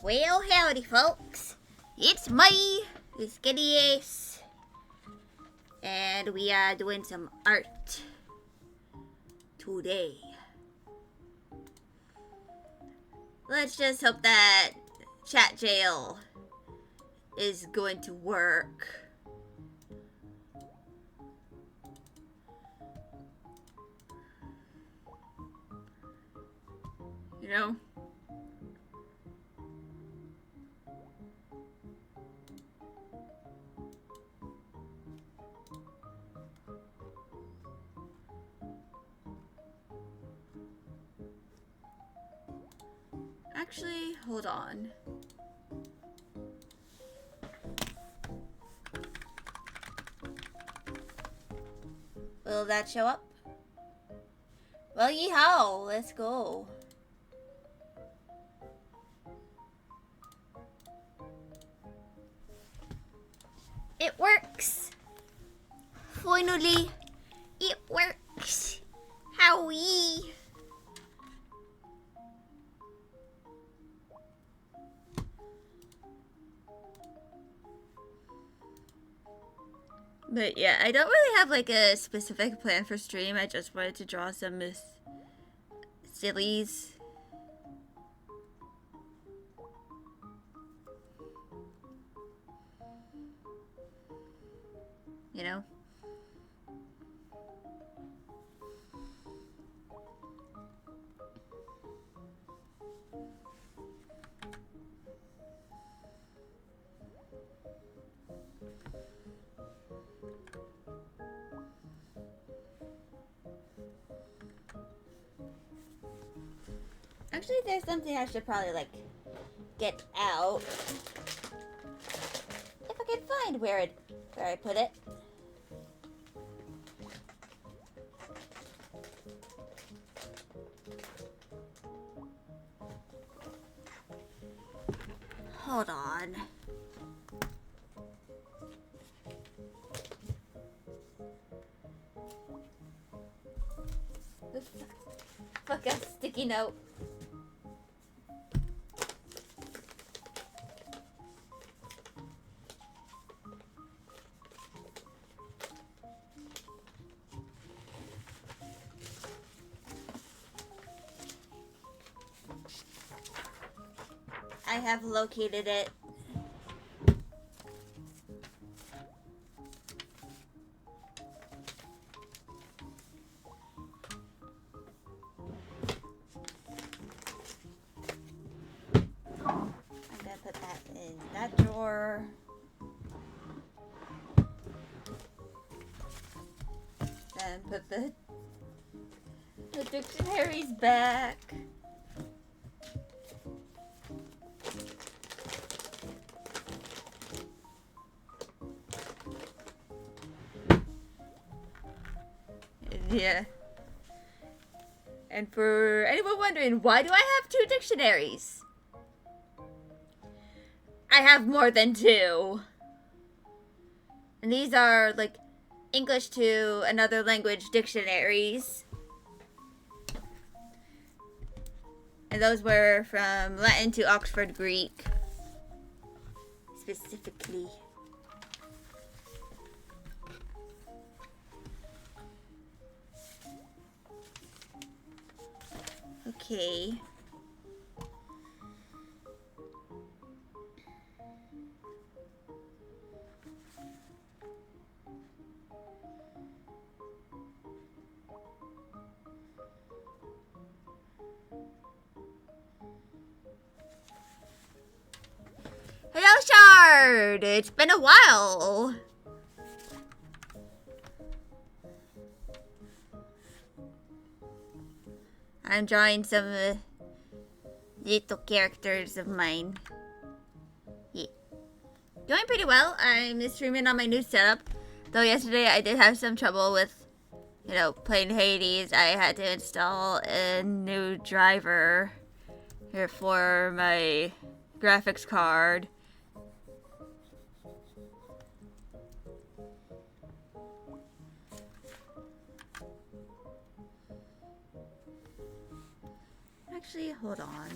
Well, howdy, folks. It's me, the Skinny Ace, and we are doing some art today. Let's just hope that chat jail is going to work. You know? Actually, hold on. Will that show up? Well, yeehaw, let's go. It works! Finally, it works! Howie! But yeah, I don't really have like a specific plan for stream. I just wanted to draw some sillies. You know? Actually, there's something I should probably like get out. If I can find where I put it. Hold on. Fuck a sticky note. I have located it. I'm gonna put that in that drawer. Then put the dictionaries back. Yeah. And for anyone wondering, why do I have 2 dictionaries? I have more than 2. And these are like English to another language dictionaries. And those were from Latin to Oxford Greek. Specifically. Okay. Hello, Shard! It's been a while! I'm drawing some little characters of mine. Yeah. Going pretty well. I'm streaming on my new setup. Though yesterday I did have some trouble with, playing Hades. I had to install a new driver here for my graphics card. Actually, hold on.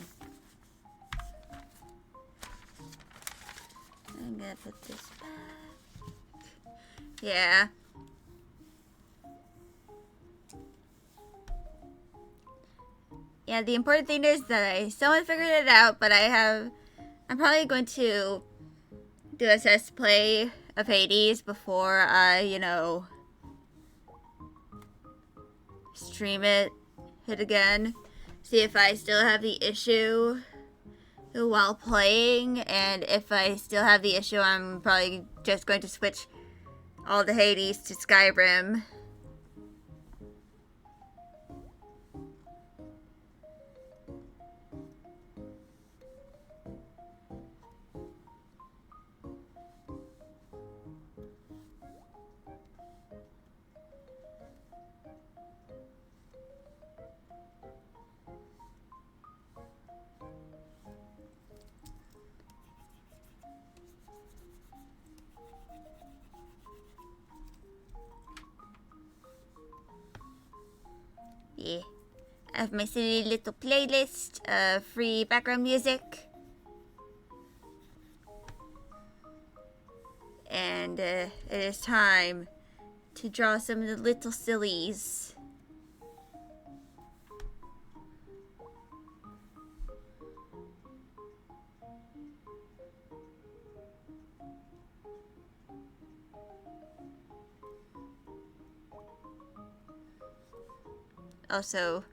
gonna put this back. Yeah. Yeah, the important thing is that I still haven't figured it out, but I'm probably going to do a test play of Hades before I, stream it again. See if I still have the issue while playing, and if I still have the issue, I'm probably just going to switch all the Hades to Skyrim. Yeah. I have my silly little playlist of free background music. And it is time to draw some of the little sillies. Also,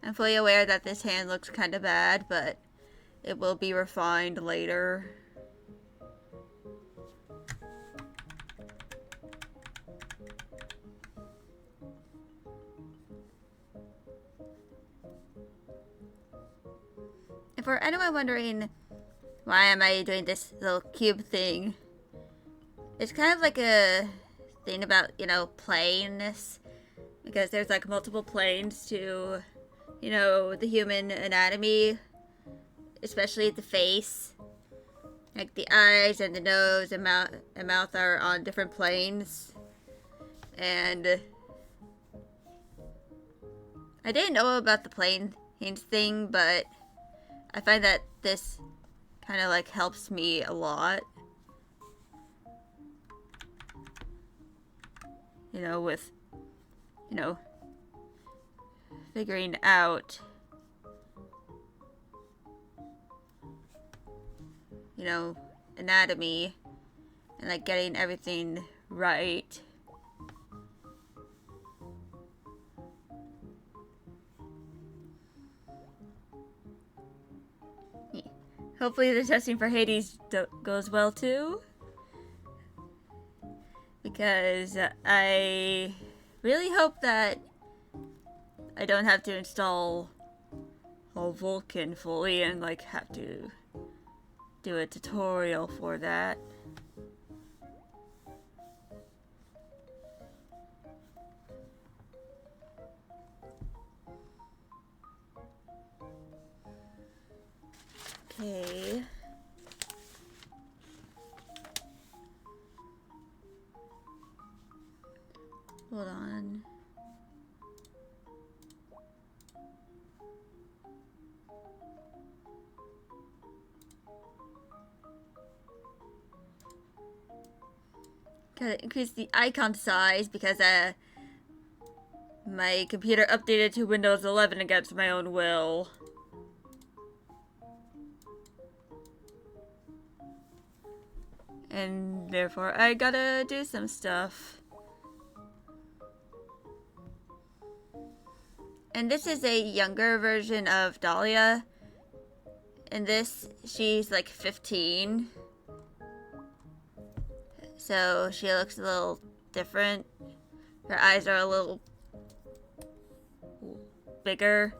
I'm fully aware that this hand looks kind of bad, but it will be refined later. And for anyone wondering why am I doing this little cube thing, it's kind of like a thing about, planeness. Because there's like multiple planes to, the human anatomy, especially the face. Like the eyes and the nose and mouth are on different planes. And I didn't know about the planes thing, but I find that this kind of like helps me a lot. With figuring out, anatomy and like getting everything right. Yeah. Hopefully the testing for Hades goes well too. Because I really hope that I don't have to install Vulkan fully and like have to do a tutorial for that. Okay. Hold on. Gotta increase the icon size because my computer updated to Windows 11 against my own will. And therefore I gotta do some stuff. And this is a younger version of Dahlia. In this, she's like 15. So she looks a little different. Her eyes are a little bigger.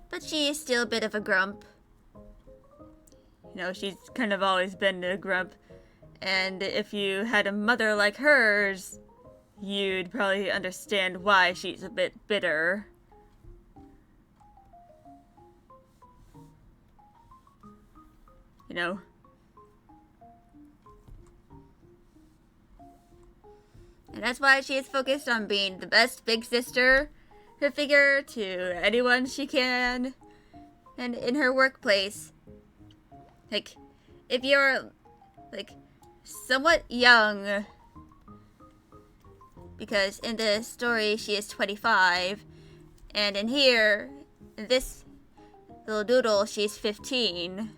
But she is still a bit of a grump. She's kind of always been a grump. And if you had a mother like hers, you'd probably understand why she's a bit bitter. And that's why she is focused on being the best big sister figure to anyone she can. And in her workplace, like, if you're, like, somewhat young, because in the story she is 25, and in here, in this little doodle, she's 15.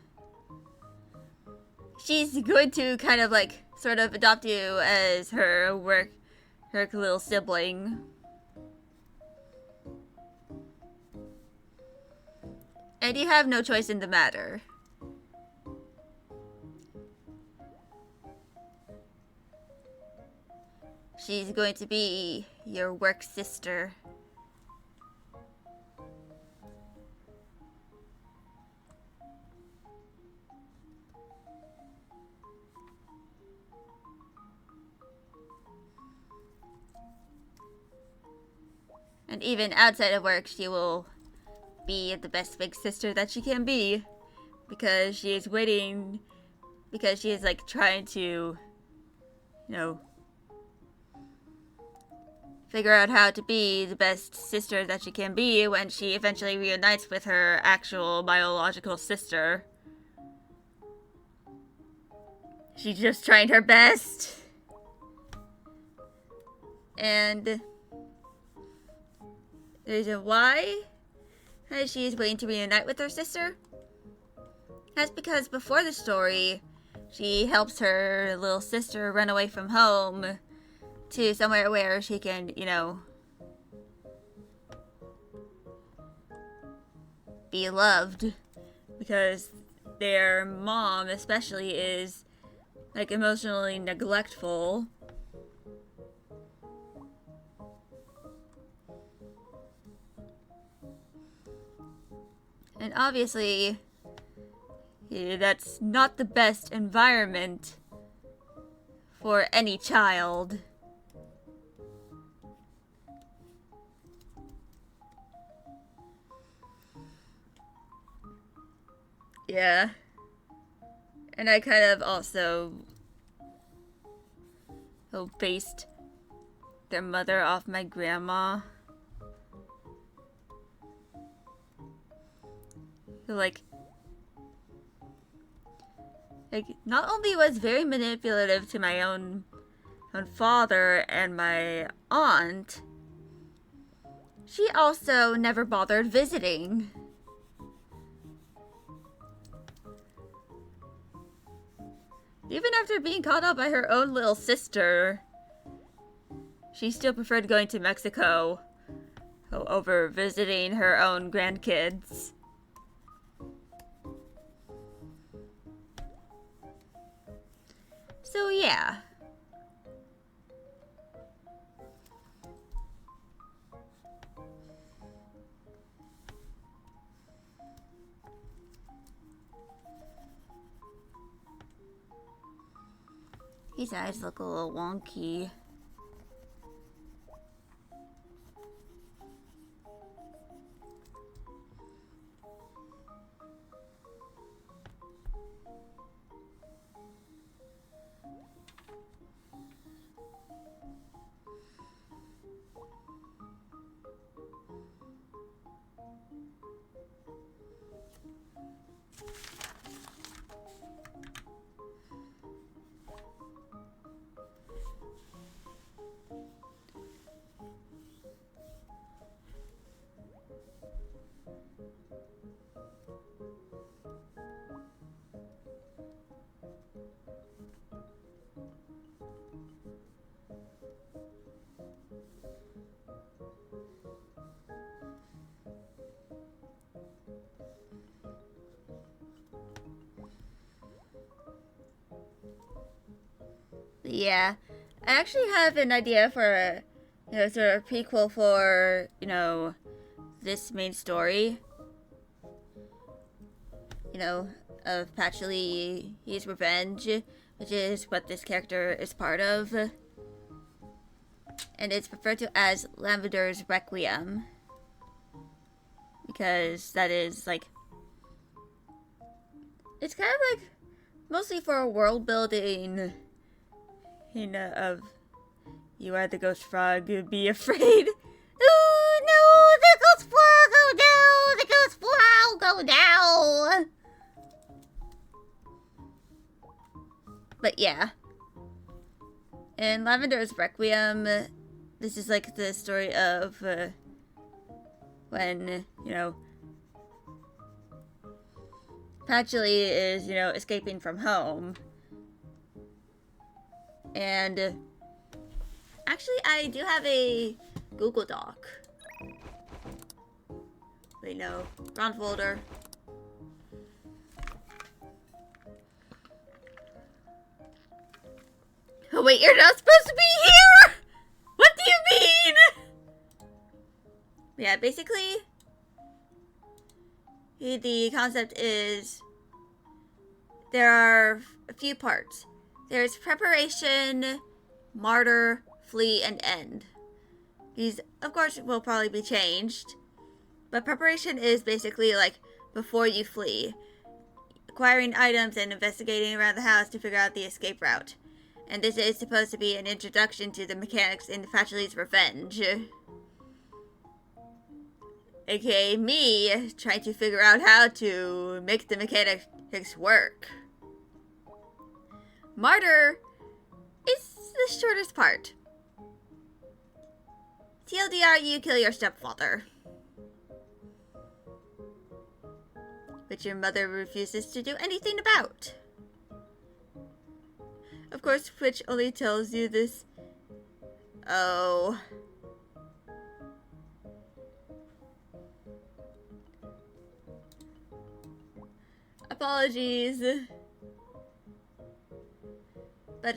She's going to kind of, like, sort of adopt you as her little sibling. And you have no choice in the matter. She's going to be your work sister. And even outside of work, she will be the best big sister that she can be. Because she is waiting, because she is, like, trying to, you know, figure out how to be the best sister that she can be when she eventually reunites with her actual biological sister. She's just trying her best. And the reason why she is waiting to reunite with her sister, that's because before the story, she helps her little sister run away from home to somewhere where she can, you know, be loved. Because their mom especially is, like, emotionally neglectful. And obviously, that's not the best environment for any child. Yeah. And I kind of also based their mother off my grandma. Like, not only was very manipulative to my own father and my aunt, she also never bothered visiting. Even after being caught up by her own little sister, she still preferred going to Mexico over visiting her own grandkids. So yeah. These eyes look a little wonky. Yeah. I actually have an idea for a, sort of prequel for, this main story. Of Patchoulie's revenge, which is what this character is part of. And it's referred to as Lavender's Requiem. Because that is, like, it's kind of like mostly for world building, of, You are the ghost frog. Be afraid. Ooh, no! The ghost frog! Oh no! The ghost frog! Oh no! But yeah. In Lavender's Requiem, this is like the story of when, Patchouli is, escaping from home. And actually, I do have a Google Doc. Wait, no. Wrong folder. Oh, wait, you're not supposed to be here? What do you mean? Yeah, basically, the concept is there are a few parts. There's preparation, martyr, flee, and end. These, of course, will probably be changed. But preparation is basically like before you flee. Acquiring items and investigating around the house to figure out the escape route. And this is supposed to be an introduction to the mechanics in Patchouli's Revenge. AKA me trying to figure out how to make the mechanics work. Martyr is the shortest part. TLDR, you kill your stepfather. Which your mother refuses to do anything about. Of course, which only tells you this. Oh. Apologies. But,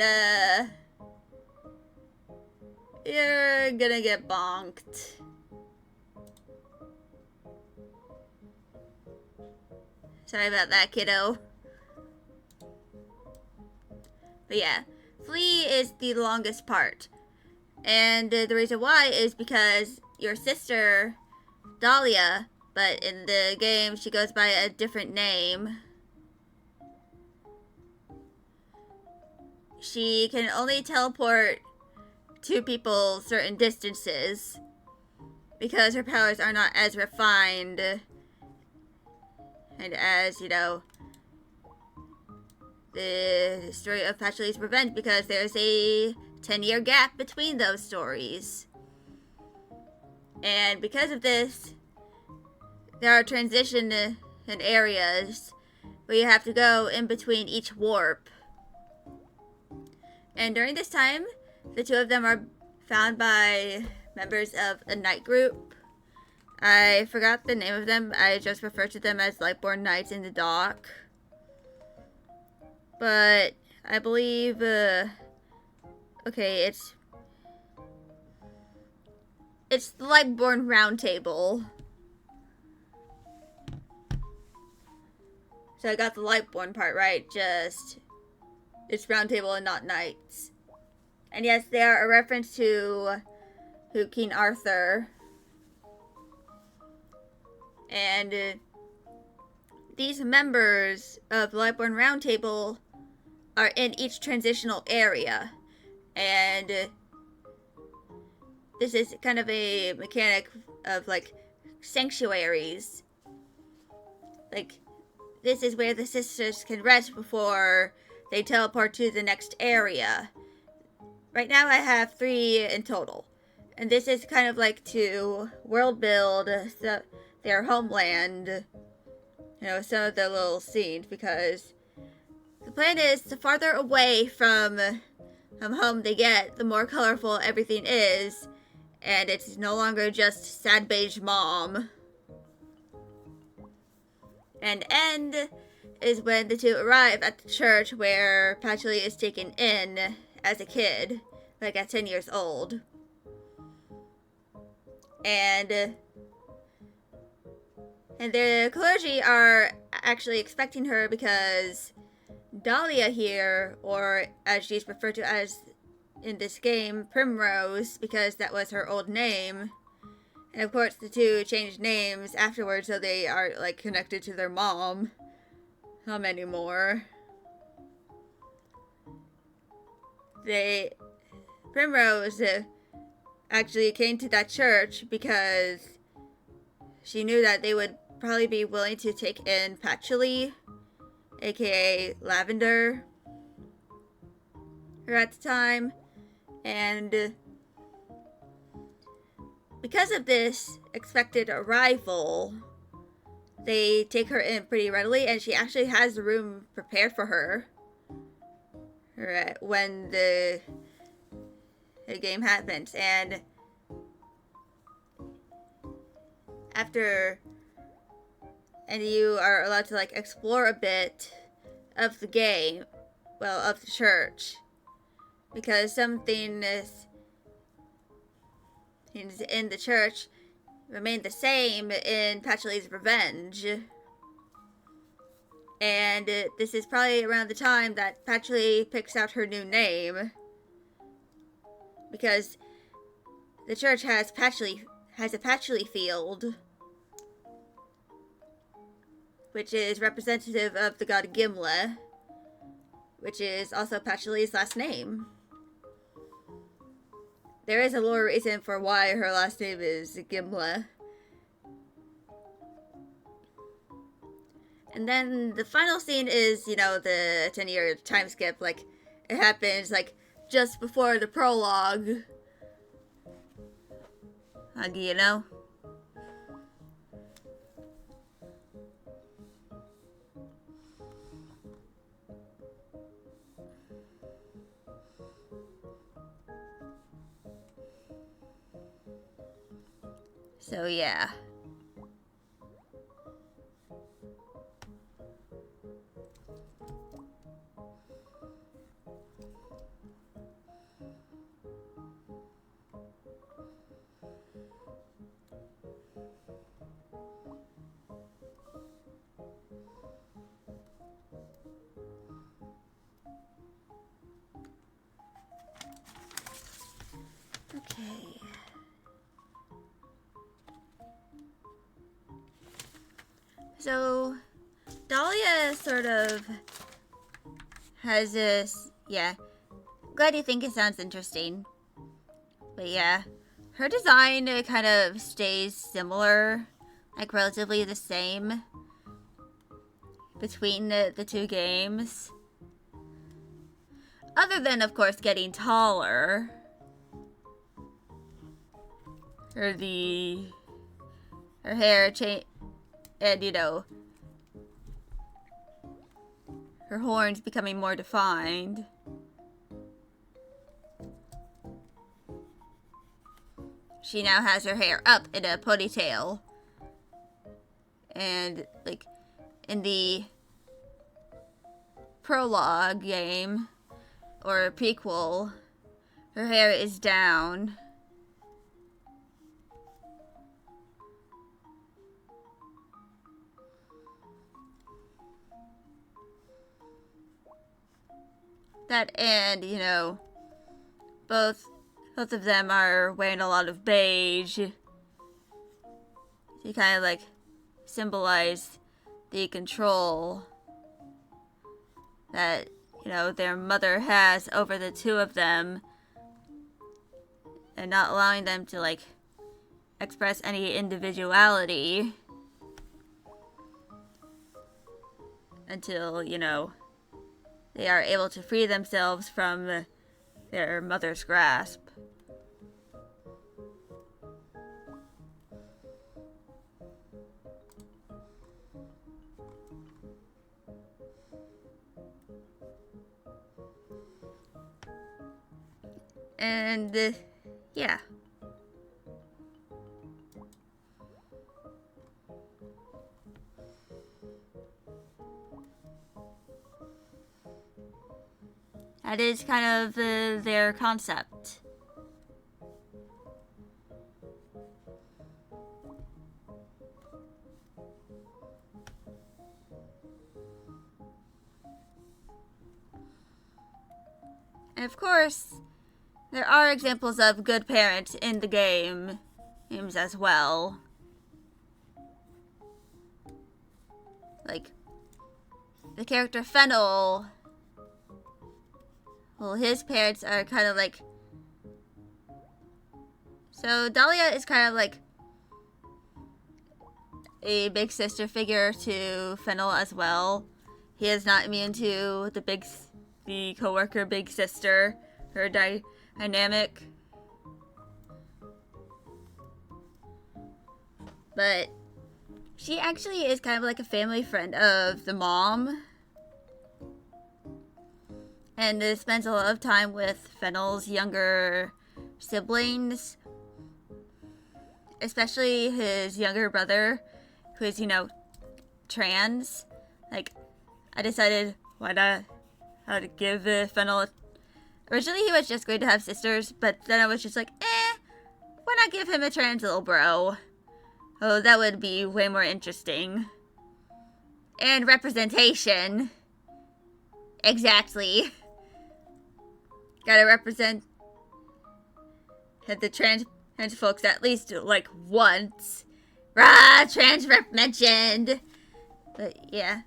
you're gonna get bonked. Sorry about that, kiddo. But yeah, flee is the longest part. And the reason why is because your sister, Dahlia, but in the game she goes by a different name. She can only teleport to people certain distances because her powers are not as refined and as, the story of Patchouli's Revenge, because there's a 10-year gap between those stories. And because of this, there are transition and areas where you have to go in between each warp. And during this time, the two of them are found by members of a knight group. I forgot the name of them. I just refer to them as Lightborn Knights in the dock. But I believe, okay, it's the Lightborn Round Table. So I got the Lightborn part right, just it's Round Table and not Knights. And yes, they are a reference to King Arthur. And these members of the Lightborn Round Table are in each transitional area. And this is kind of a mechanic of, like, sanctuaries. Like, this is where the sisters can rest before they teleport to the next area. Right now I have 3 in total. And this is kind of like to world build their homeland. Some of the little scenes, because the plan is the farther away from home they get, the more colorful everything is. And it's no longer just sad beige mom. And end is when the two arrive at the church where Patchouli is taken in as a kid, like at 10 years old. And the clergy are actually expecting her because Dahlia here, or as she's referred to as in this game, Primrose, because that was her old name. And of course the two changed names afterwards, so they are like connected to their mom. Not anymore. Primrose actually came to that church because she knew that they would probably be willing to take in Patchouli, aka Lavender, her at the time. And because of this expected arrival, they take her in pretty readily, and she actually has the room prepared for her when the game happens. And after, and you are allowed to like explore a bit of the game, well, of the church, because something is in the church remained the same in Patchouli's Revenge. And this is probably around the time that Patchouli picks out her new name, because the church has a Patchouli field, which is representative of the god Gimle, which is also Patchouli's last name. There is a lore reason for why her last name is Gimle. And then the final scene is, you know, the 10-year time skip. Like, it happens, like, just before the prologue. You know? So, yeah. Okay. So, Dahlia sort of has this, yeah. Glad you think it sounds interesting. But yeah, her design kind of stays similar, like relatively the same between the two games. Other than, of course, getting taller. Her hair and, you know, her horns becoming more defined. She now has her hair up in a ponytail. And, like, in the prologue game, or prequel, her hair is down. That and, you know, both of them are wearing a lot of beige to kind of like symbolize the control that, you know, their mother has over the two of them, and not allowing them to like express any individuality until, you know, they are able to free themselves from their mother's grasp. And, yeah. That is kind of their concept. And of course, there are examples of good parents in the games as well. Like, the character Fennel, well, his parents are kind of like So Dahlia is kind of like a big sister figure to Fennel as well. He is not immune to the coworker big sister, her dynamic. But she actually is kind of like a family friend of the mom. And spends a lot of time with Fennel's younger siblings. Especially his younger brother, who is, trans. Like, I decided how to give Fennel. Originally, he was just going to have sisters, but then I was just like, why not give him a trans little bro? Oh, that would be way more interesting. And representation. Exactly. Gotta represent the trans folks at least, like, once. Rah! Trans rep mentioned! But, yeah.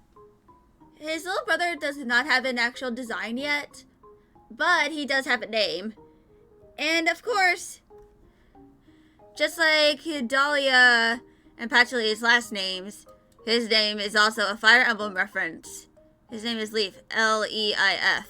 His little brother does not have an actual design yet, but he does have a name. And, of course, just like Dahlia and Patchouly's last names, his name is also a Fire Emblem reference. His name is Leif. L-E-I-F.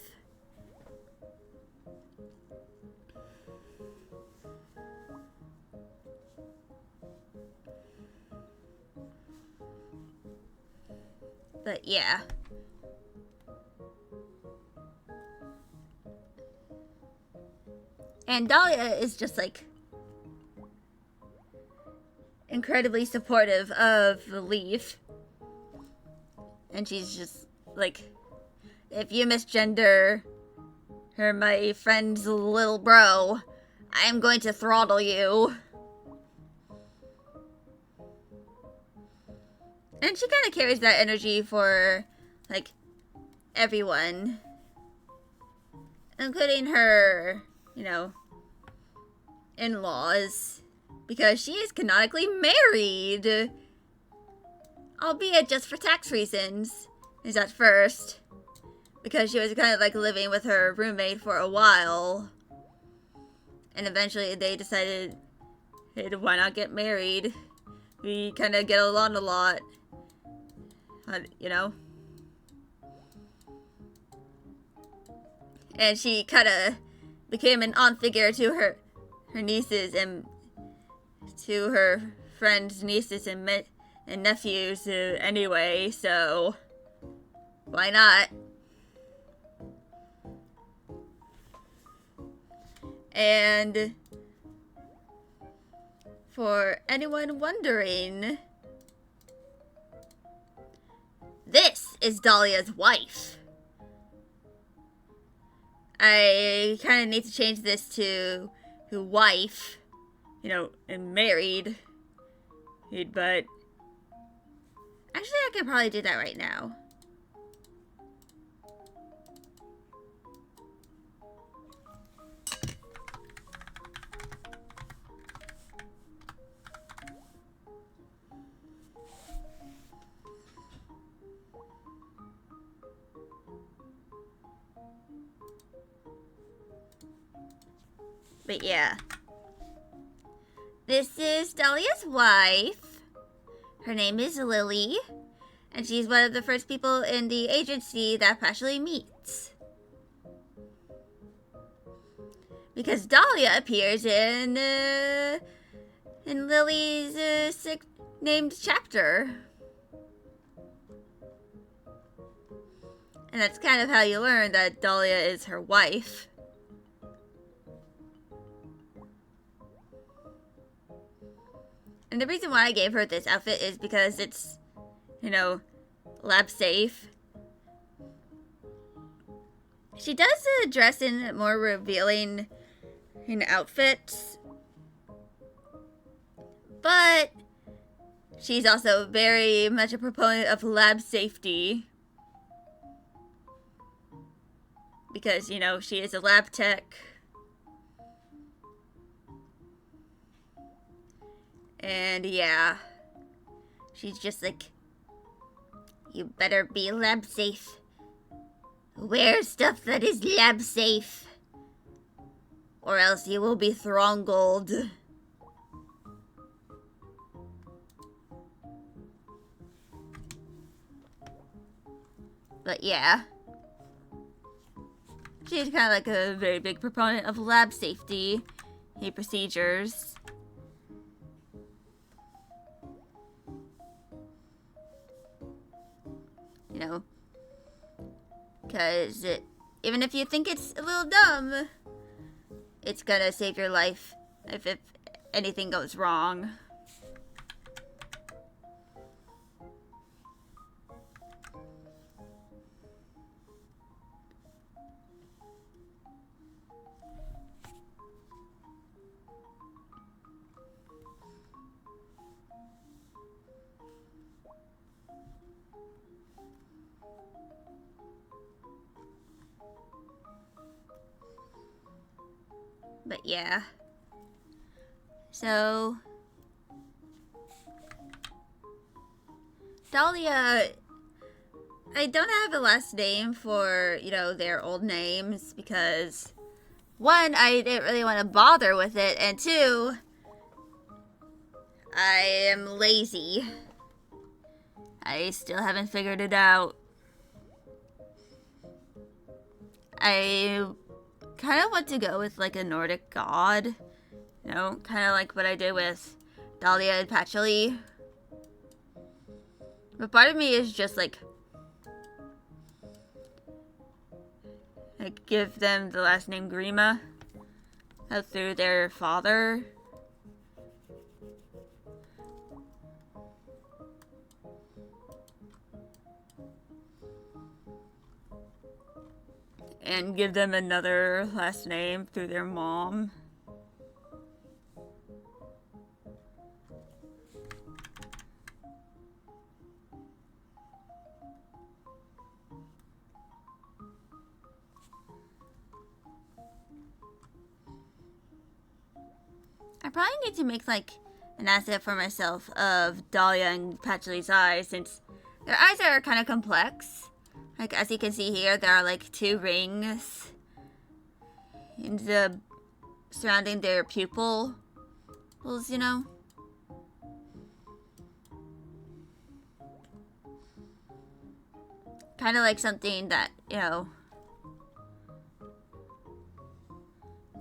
But yeah. And Dahlia is just like incredibly supportive of Leif. And she's just like, if you misgender her, my friend's little bro, I'm going to throttle you. And she kind of carries that energy for, like, everyone. Including her, in-laws. Because she is canonically married. Albeit just for tax reasons. Is at first. Because she was kind of, like, living with her roommate for a while. And eventually they decided, hey, why not get married? We kind of get along a lot. And she kind of became an aunt figure to her nieces and to her friends' nieces and nephews anyway, so why not? And for anyone wondering, this is Dahlia's wife. I kind of need to change this to wife, and married. But actually, I could probably do that right now. But yeah. This is Dahlia's wife. Her name is Lily. And she's one of the first people in the agency that Patchouly meets. Because Dahlia appears in Lily's named chapter. And that's kind of how you learn that Dahlia is her wife. And the reason why I gave her this outfit is because it's, lab safe. She does dress in more revealing outfits. But she's also very much a proponent of lab safety. Because, she is a lab tech. And yeah, she's just like, you better be lab safe. Wear stuff that is lab safe. Or else you will be throttled. But yeah. She's kind of like a very big proponent of lab safety procedures. You know, because even if you think it's a little dumb, it's gonna save your life if anything goes wrong. But yeah. So Dahlia, I don't have a last name for, their old names because one, I didn't really want to bother with it, and two, I am lazy. I still haven't figured it out. I kind of want to go with like a Nordic god. Kind of like what I did with Dahlia and Patchouli. But part of me is just like give them the last name Grima through their father. And give them another last name through their mom. I probably need to make like an asset for myself of Dahlia and Patchouli's eyes, since their eyes are kind of complex. Like, as you can see here, there are like 2 rings surrounding their pupils, Kind of like something that,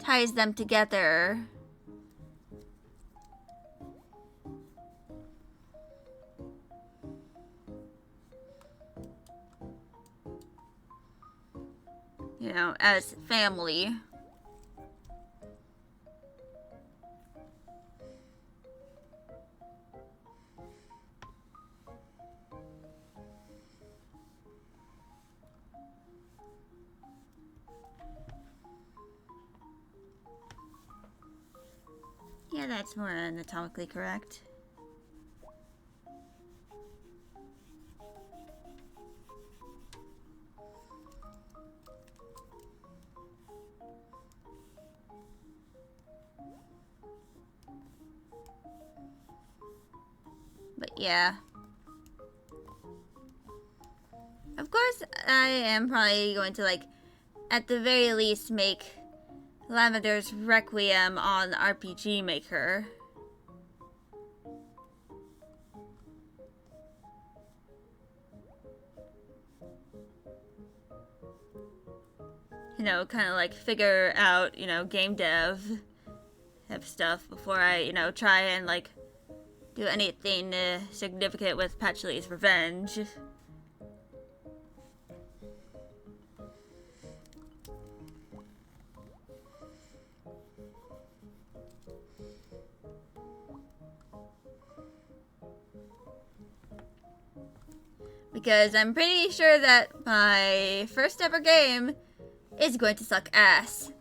ties them together. As family. Yeah, that's more anatomically correct. But yeah. Of course, I am probably going to, like, at the very least, make Lavender's Requiem on RPG Maker. Kind of like figure out, game dev stuff before I, try and, like, do anything significant with Patchouli's Revenge. Because I'm pretty sure that my first ever game is going to suck ass.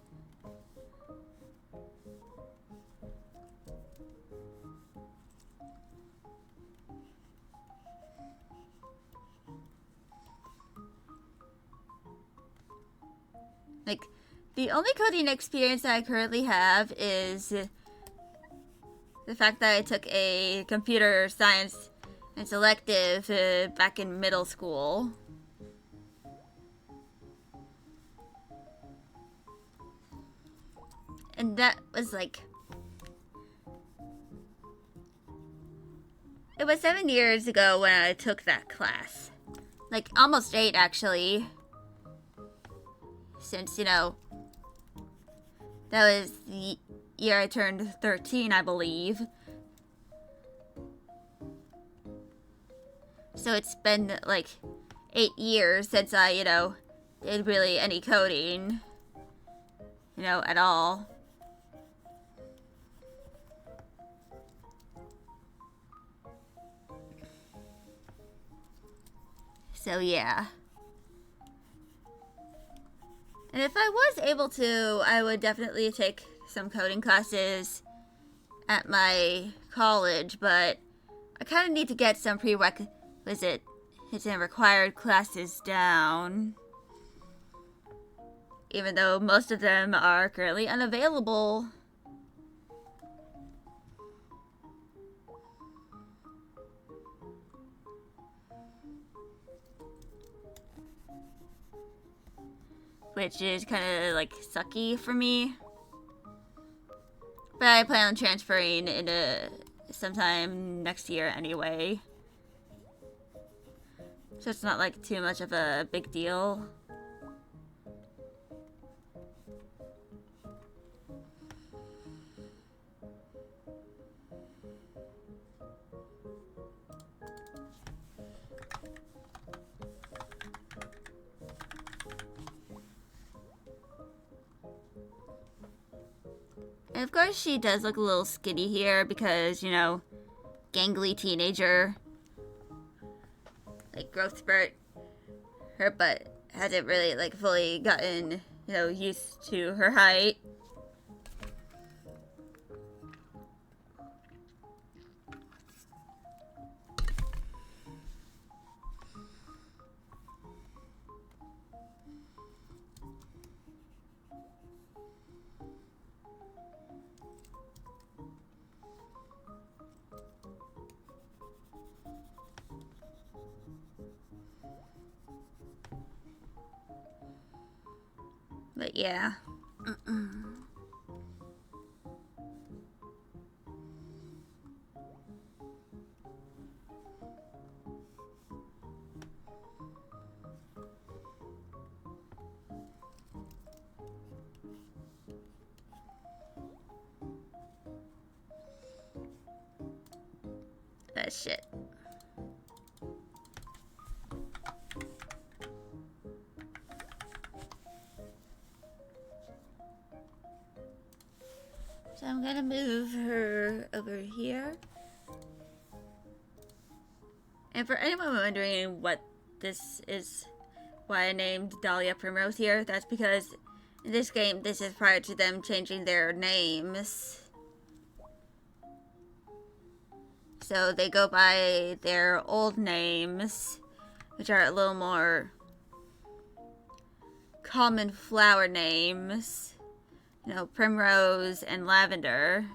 Like, the only coding experience that I currently have is the fact that I took a computer science and selective back in middle school. And that was like... It was 7 years ago when I took that class. Like, almost 8, actually. Since, you know, that was the year I turned 13, I believe. So it's been, like, 8 years since I, you know, did really any coding. You know, at all. So, yeah. And if I was able to, I would definitely take some coding classes at my college, but I kind of need to get some prerequisite and required classes down. Even though most of them are currently unavailable. Which is kind of like sucky for me. But I plan on transferring into sometime next year anyway. So it's not like too much of a big deal. And of course she does look a little skinny here because, you know, gangly teenager. Like growth spurt. Her butt hasn't really like fully gotten, you know, used to her height. But yeah. That shit. So I'm gonna move her over here. And for anyone wondering what this is, why I named Dahlia Primrose here, that's because in this game, this is prior to them changing their names. So they go by their old names, which are a little more common flower names. You know, Primrose and Lavender.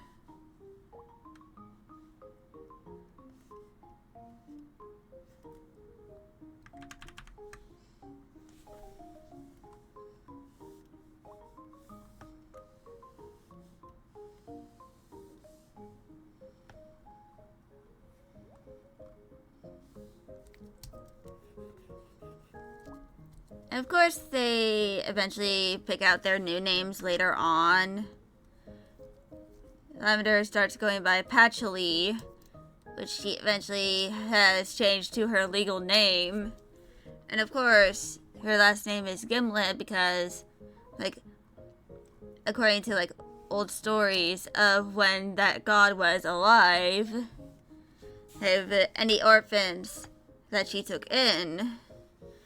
And of course, they eventually pick out their new names later on. Lavender starts going by Patchouli, which she eventually has changed to her legal name. And of course, her last name is Gimlet because, like, according to, like, old stories of when that god was alive, have any orphans that she took in,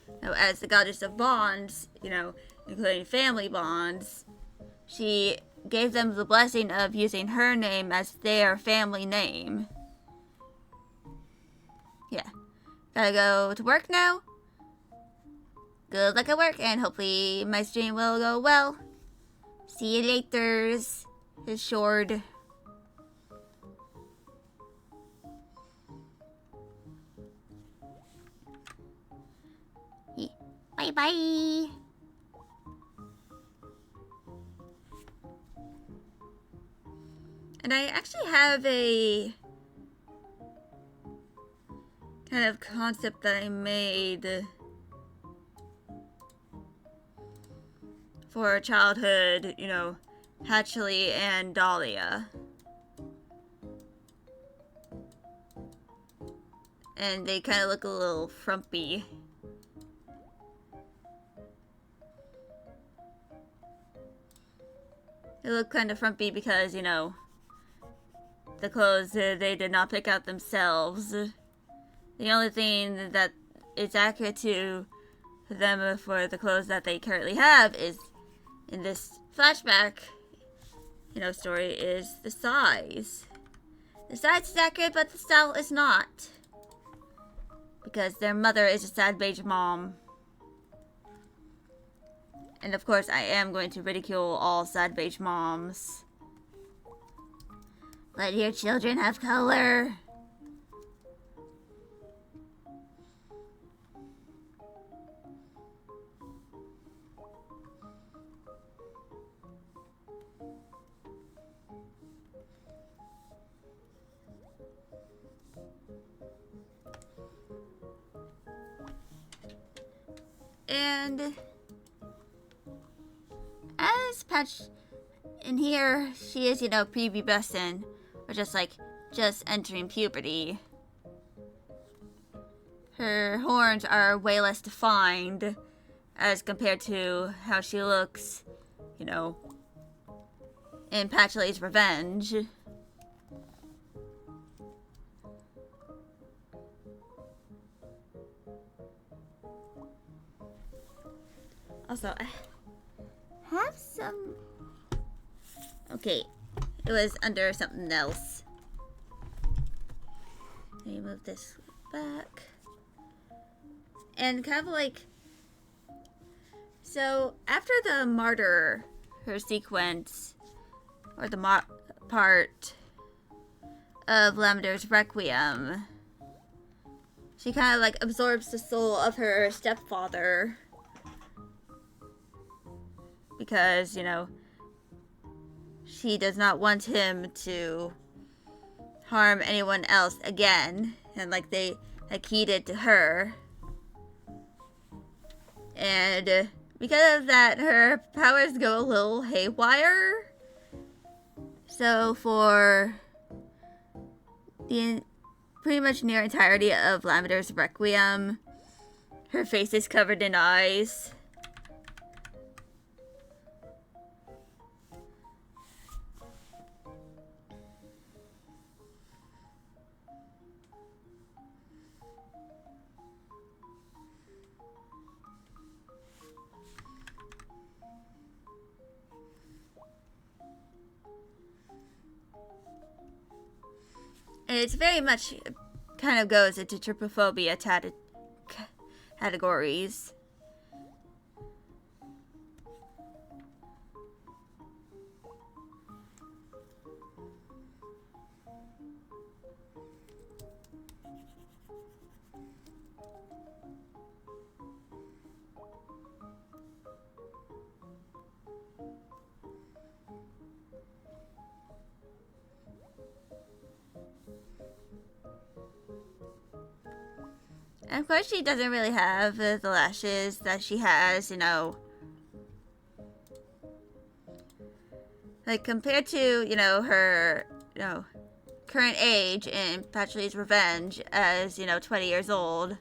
you know, as the goddess of bonds, you know, including family bonds, she gave them the blessing of using her name as their family name. Yeah. Gotta go to work now. Good luck at work, and hopefully my stream will go well. See you later. It's short. Bye bye. And I actually have a kind of concept that I made for childhood, Patchouli and Dahlia. And they kind of look a little frumpy. They look kind of frumpy because, the clothes they did not pick out themselves. The only thing that is accurate to them for the clothes that they currently have is, in this flashback, story, is the size. The size is accurate, but the style is not. Because their mother is a sad beige mom. And of course, I am going to ridicule all sad beige moms. Let your children have color. And as Patch in here, she is, prepubescent, or just entering puberty. Her horns are way less defined as compared to how she looks, in Patchouli's Revenge. Also, I have some... Okay, it was under something else. Let me move this back. And kind of so, after the martyr, her sequence, or the part of Lavender's Requiem, she kind of absorbs the soul of her stepfather. Because, she does not want him to harm anyone else again. And he did to her. And because of that, her powers go a little haywire. So for the pretty much near entirety of Lavender's Requiem, her face is covered in eyes. And it's very much kind of goes into trypophobia categories. And of course, she doesn't really have the lashes that she has, compared to, her, current age in Patchouli's Revenge as, 20 years old.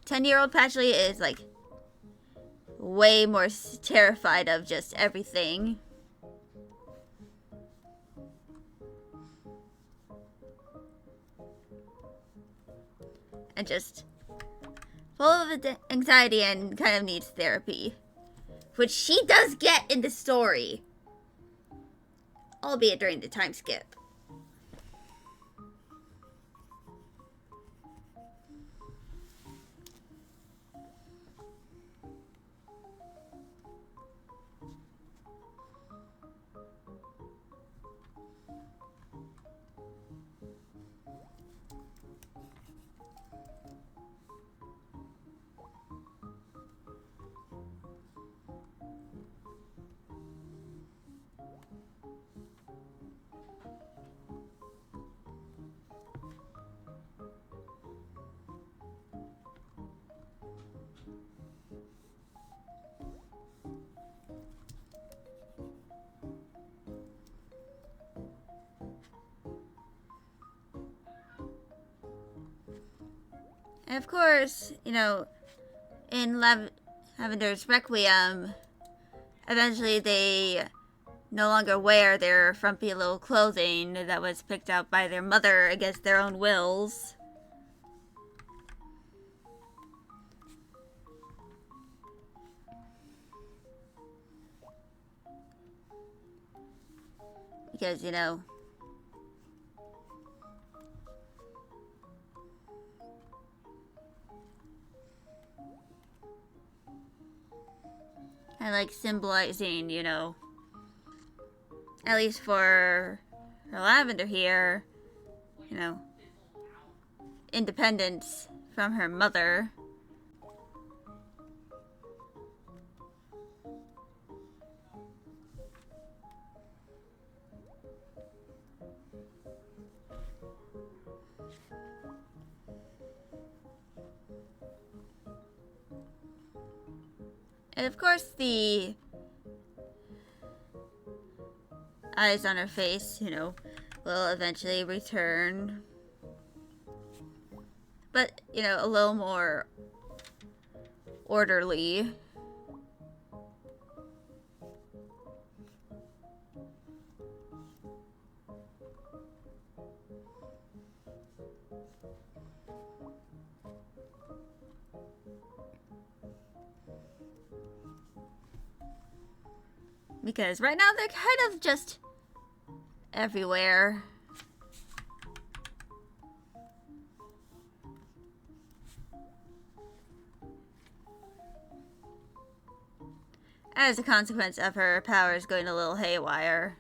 10-year-old Patchouli is, way more terrified of just everything. And just full of anxiety and kind of needs therapy. Which she does get in the story. Albeit during the time skip. And of course, you know, in Lavender's Requiem, eventually they no longer wear their frumpy little clothing that was picked out by their mother against their own wills. Because, you know, I like symbolizing, you know, at least for Lavender here, you know, independence from her mother. And of course, the eyes on her face, you know, will eventually return. But, you know, a little more orderly. Because right now they're kind of just everywhere. As a consequence of her powers going a little haywire.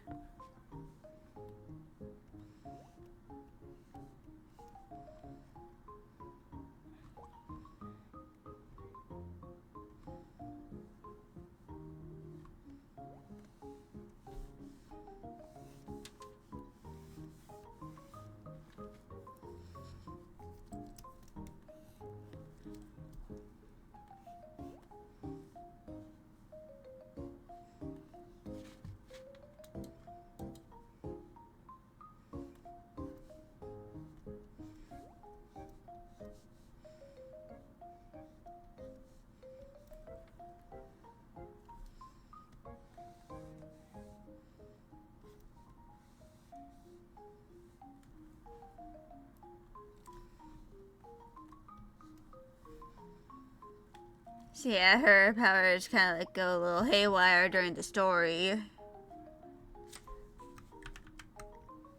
So yeah, her powers kind of like go a little haywire during the story.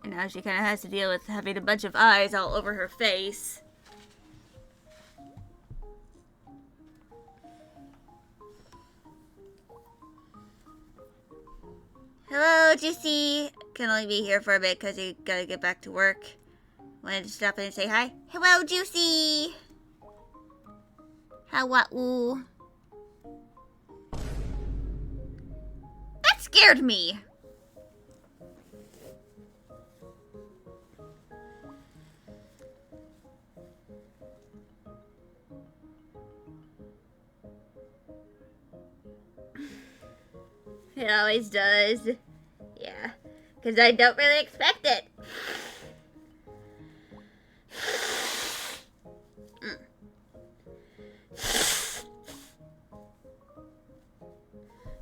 And now she kind of has to deal with having a bunch of eyes all over her face. Hello, Juicy. Can only be here for a bit because you gotta get back to work. Wanted to stop in and say hi. Hello, Juicy. How ooh. That scared me. It always does. Yeah. Because I don't really expect it.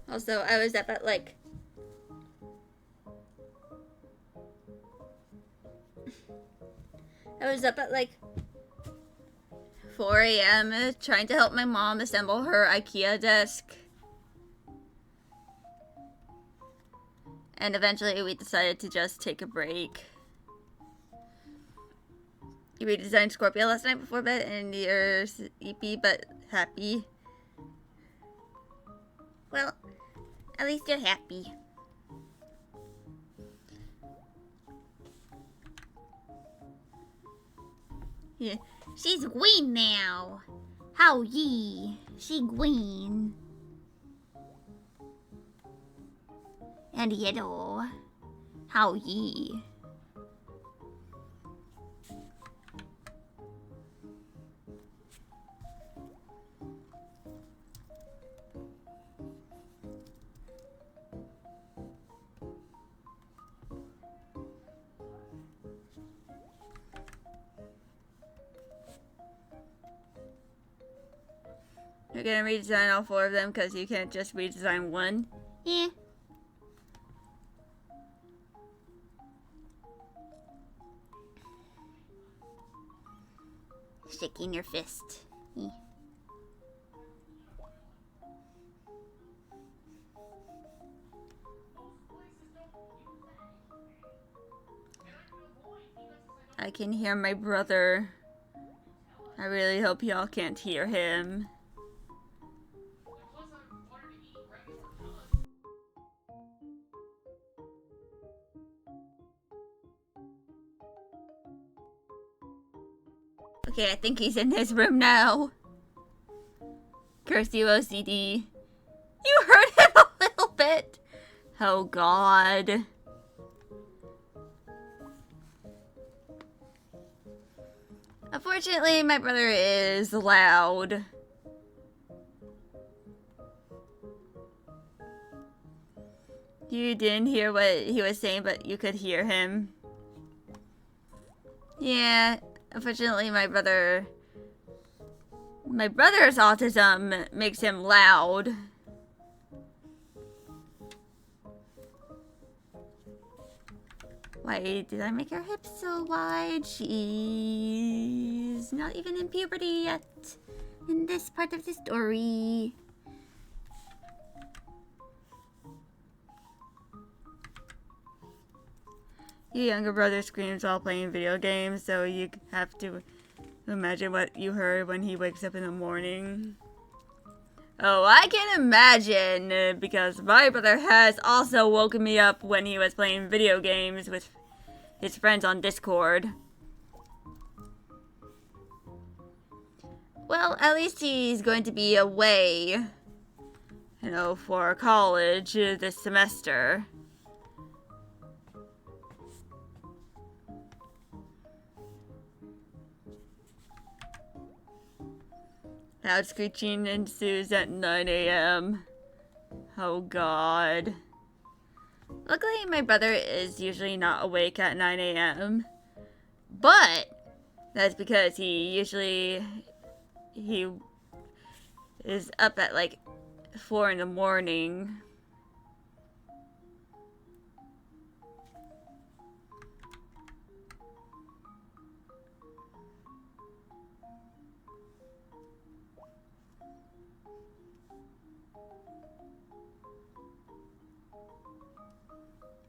Also, I was up at like 4 a.m. trying to help my mom assemble her IKEA desk. And eventually we decided to just take a break. You redesigned Scorpio last night before bed and you're sleepy but happy. Well, at least you're happy. Yeah. She's Gwen now. How ye? She Gwen. And hello. How ye? You're gonna redesign all 4 of them because you can't just redesign one? Yeah. Shaking your fist. Yeah. I can hear my brother. I really hope y'all can't hear him. Okay, I think he's in his room now. Curse you, OCD. You heard him a little bit. Oh, God. Unfortunately, my brother is loud. You didn't hear what he was saying, but you could hear him. Yeah, unfortunately, my brother's autism makes him loud. Why did I make her hips so wide? She's not even in puberty yet in this part of the story. Your younger brother screams while playing video games, so you have to imagine what you heard when he wakes up in the morning. Oh, I can imagine, because my brother has also woken me up when he was playing video games with his friends on Discord. Well, at least he's going to be away, for college this semester. Loud screeching ensues at 9 a.m. Oh, God. Luckily, my brother is usually not awake at 9 a.m. But that's because he is up at like 4 in the morning.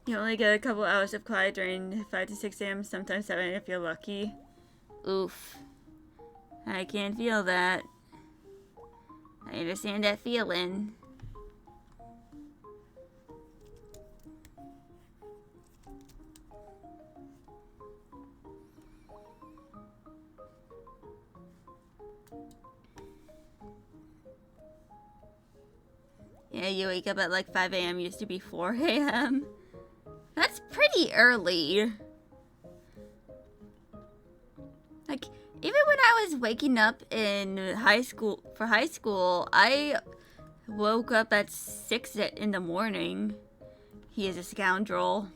You only get a couple hours of quiet during 5 to 6 a.m., sometimes 7 if you're lucky. Oof. I can feel that. I understand that feeling. Yeah, you wake up at like 5 a.m. used to be 4 a.m. That's pretty early. Like, even when I was waking up in high school, I woke up at 6 in the morning. He is a scoundrel.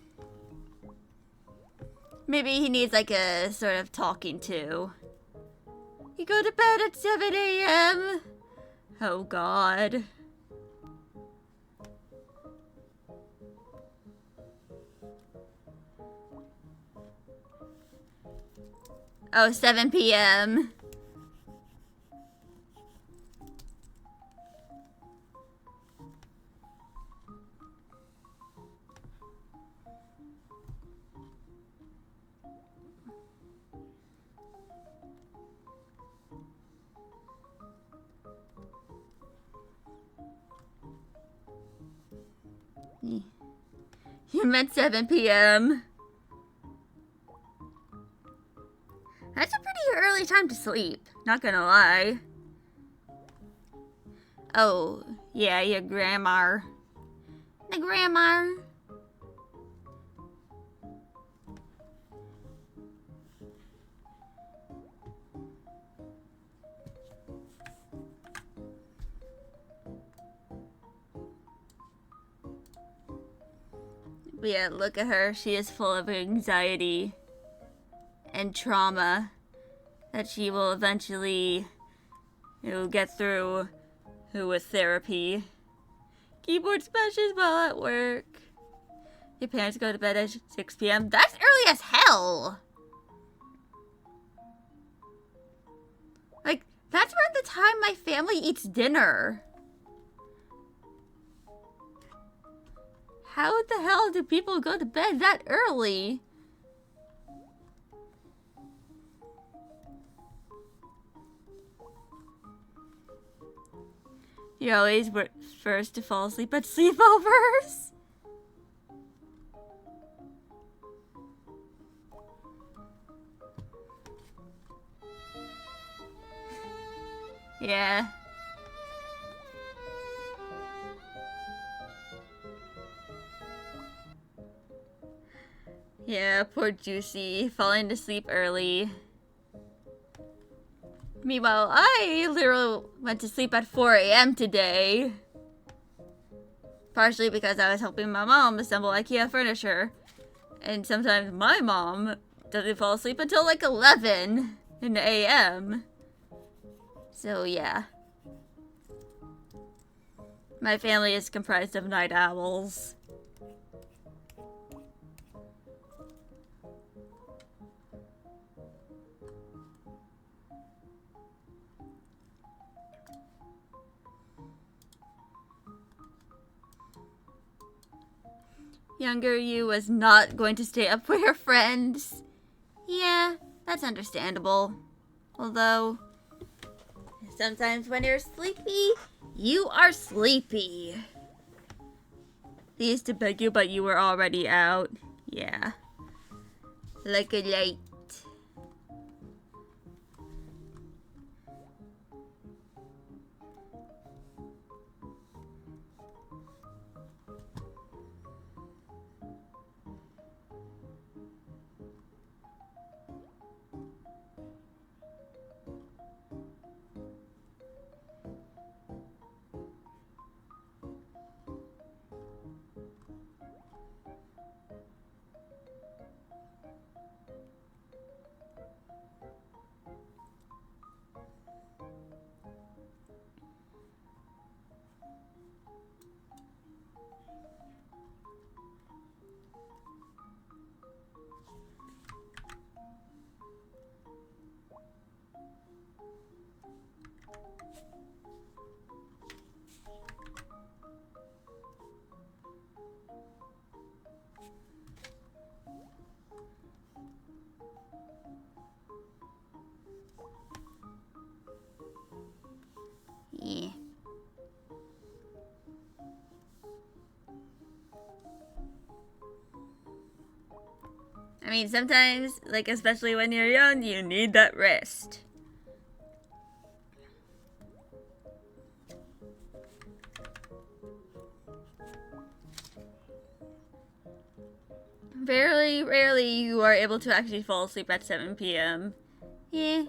Maybe he needs like a sort of talking to. You go to bed at 7 a.m.? Oh, God. Oh, 7 p.m. You meant 7 p.m. That's a pretty early time to sleep, not gonna lie. Oh, yeah, your grandma. The grandma. But yeah, look at her. She is full of anxiety and trauma that she will eventually, get through with therapy. Keyboard smashes while at work. Your parents go to bed at 6 p.m. That's early as hell! Like, that's around the time my family eats dinner. How the hell do people go to bed that early? You're always first to fall asleep at sleepovers? Yeah. Yeah, poor Juicy, falling asleep early. Meanwhile, I literally went to sleep at 4 a.m. today. Partially because I was helping my mom assemble IKEA furniture. And sometimes my mom doesn't fall asleep until like 11 in the a.m. So yeah. My family is comprised of night owls. Younger you was not going to stay up with her friends. Yeah, that's understandable. Although, sometimes when you're sleepy, you are sleepy. They used to beg you, but you were already out. Yeah. Like a light. Yeah. I mean, sometimes, like, especially when you're young, you need that rest. Very rarely you are able to actually fall asleep at 7 p.m. Yeah.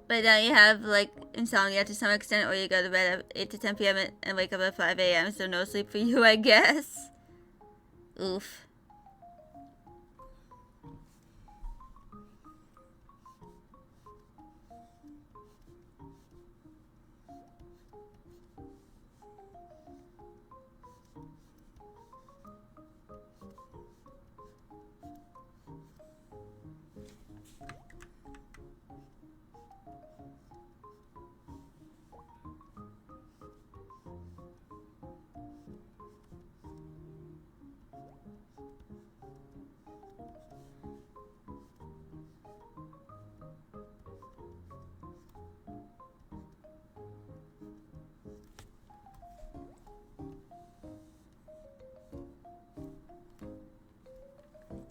But now you have, like, insomnia to some extent, or you go to bed at 8 to 10 p.m. and wake up at 5 a.m., so no sleep for you, I guess. Oof.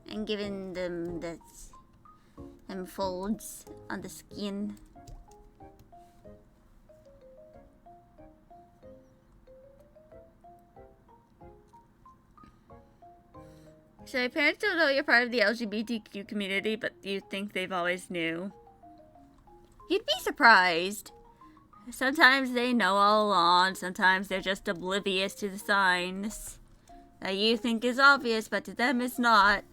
And giving them them folds on the skin. So your parents don't know you're part of the LGBTQ community, but you think they've always knew. You'd be surprised. Sometimes they know all along, sometimes they're just oblivious to the signs that you think is obvious, but to them it's not.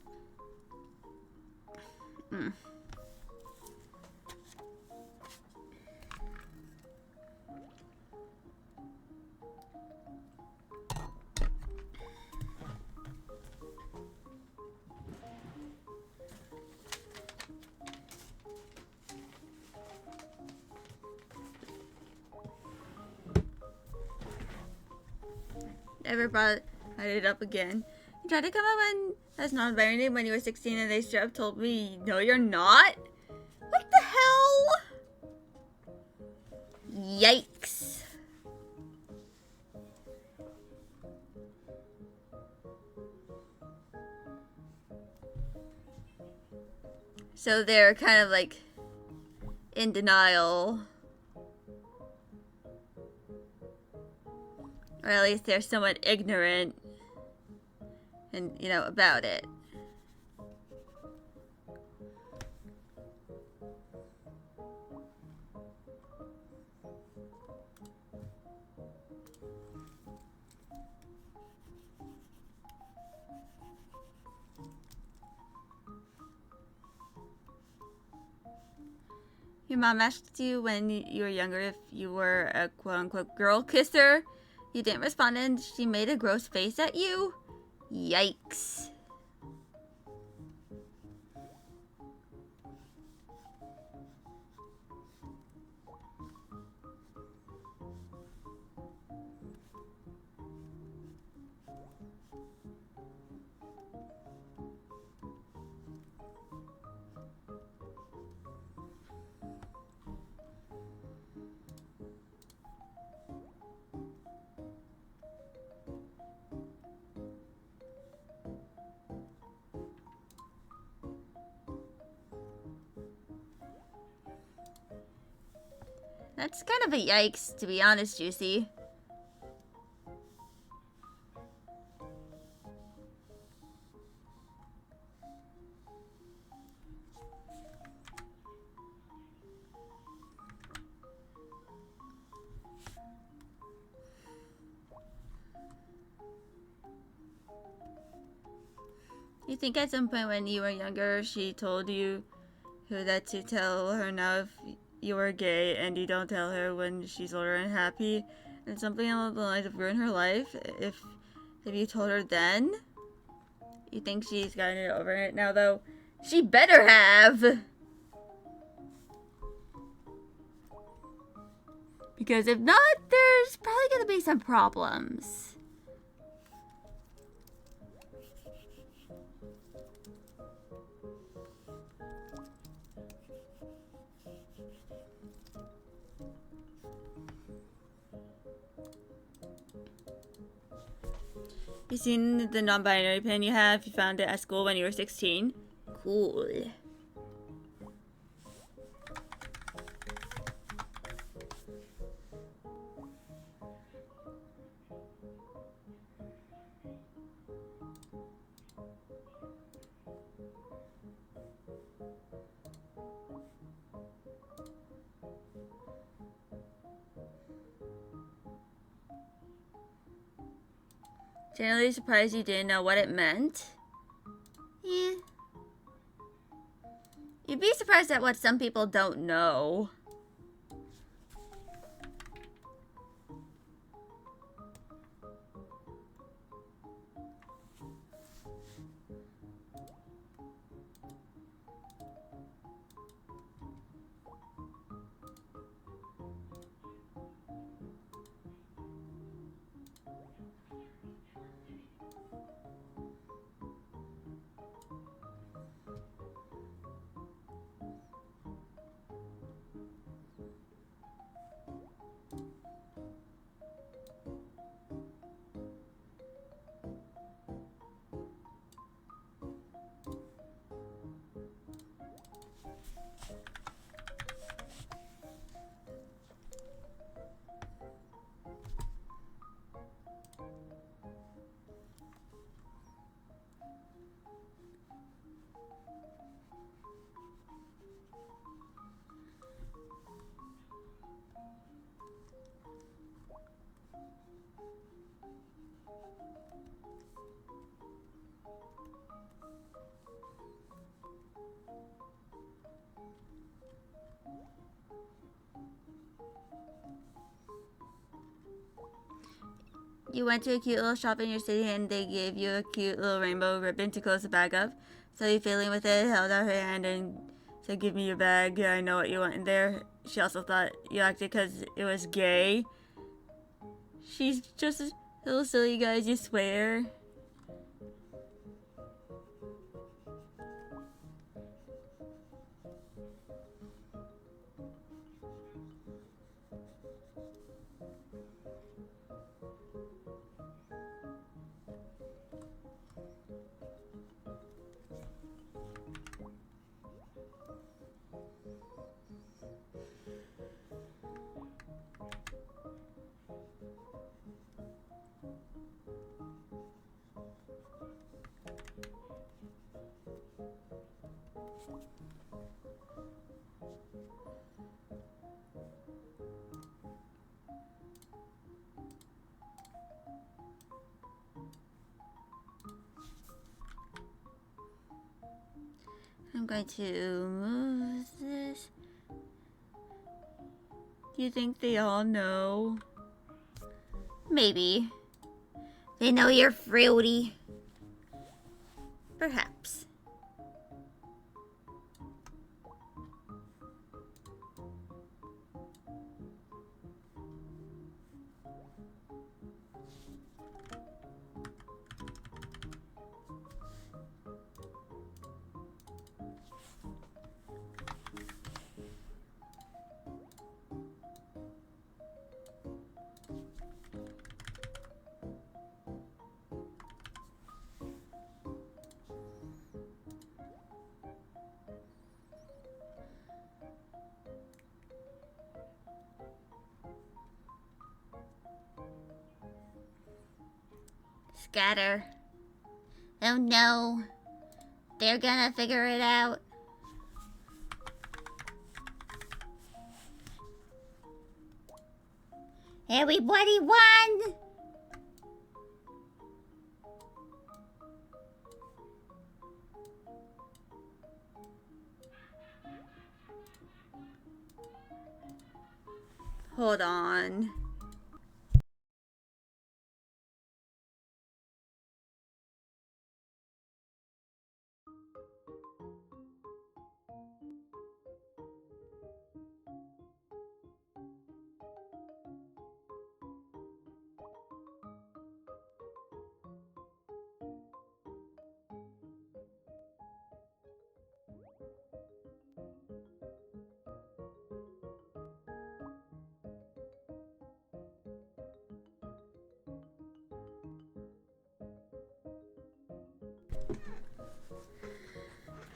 Never brought it up again. You tried to come up and as non-binary when you were 16 and they straight up told me, no, you're not? What the hell? Yikes. So they're kind of like in denial. Or at least they're somewhat ignorant and, you know, about it. Your mom asked you when you were younger if you were a quote-unquote girl kisser. You didn't respond and she made a gross face at you? Yikes. That's kind of a yikes, to be honest, Juicy. You think at some point when you were younger, she told you that to tell her now if you were gay and you don't tell her when she's older and happy, and something along the lines of ruin her life? If you told her then, you think she's gotten it over it now, though? She better have! Because if not, there's probably gonna be some problems. You seen the non-binary pin you have? You found it at school when you were 16? Cool. Generally surprised you didn't know what it meant? Yeah. You'd be surprised at what some people don't know. you went to a cute little shop in your city and they gave you a cute little rainbow ribbon to close the bag up. So you feeling with it, held out her hand and said, "Give me your bag. I know what you want in there." She also thought you acted because it was gay. She's just a little silly, guys, you swear. I'm going to move this. Do you think they all know? Maybe. They know you're fruity. Perhaps. Scatter. Oh no. They're gonna figure it out. Everybody won! Hold on.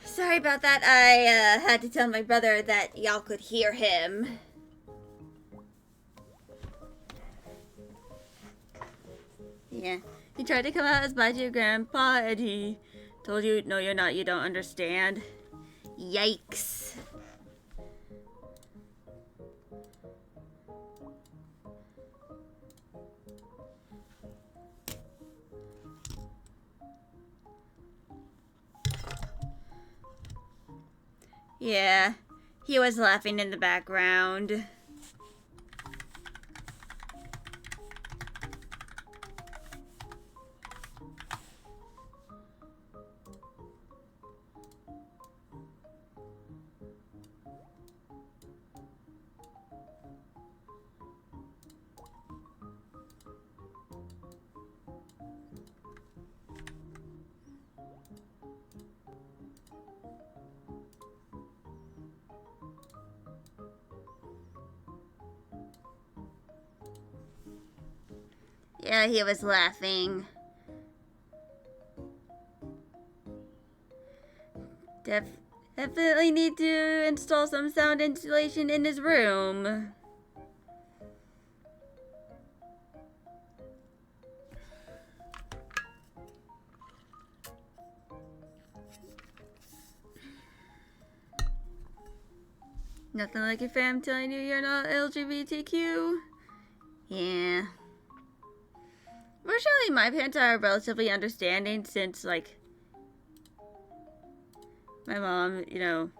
Sorry about that. I had to tell my brother that y'all could hear him. Yeah. He tried to come out as bad to your grandpa and he told you, "No, you're not. You don't understand." Yikes. Yeah, he was laughing in the background. Yeah, he was laughing. Definitely need to install some sound insulation in his room. Nothing like your fam telling you you're not LGBTQ. Yeah. Fortunately, my parents are relatively understanding since, like, my mom, you know.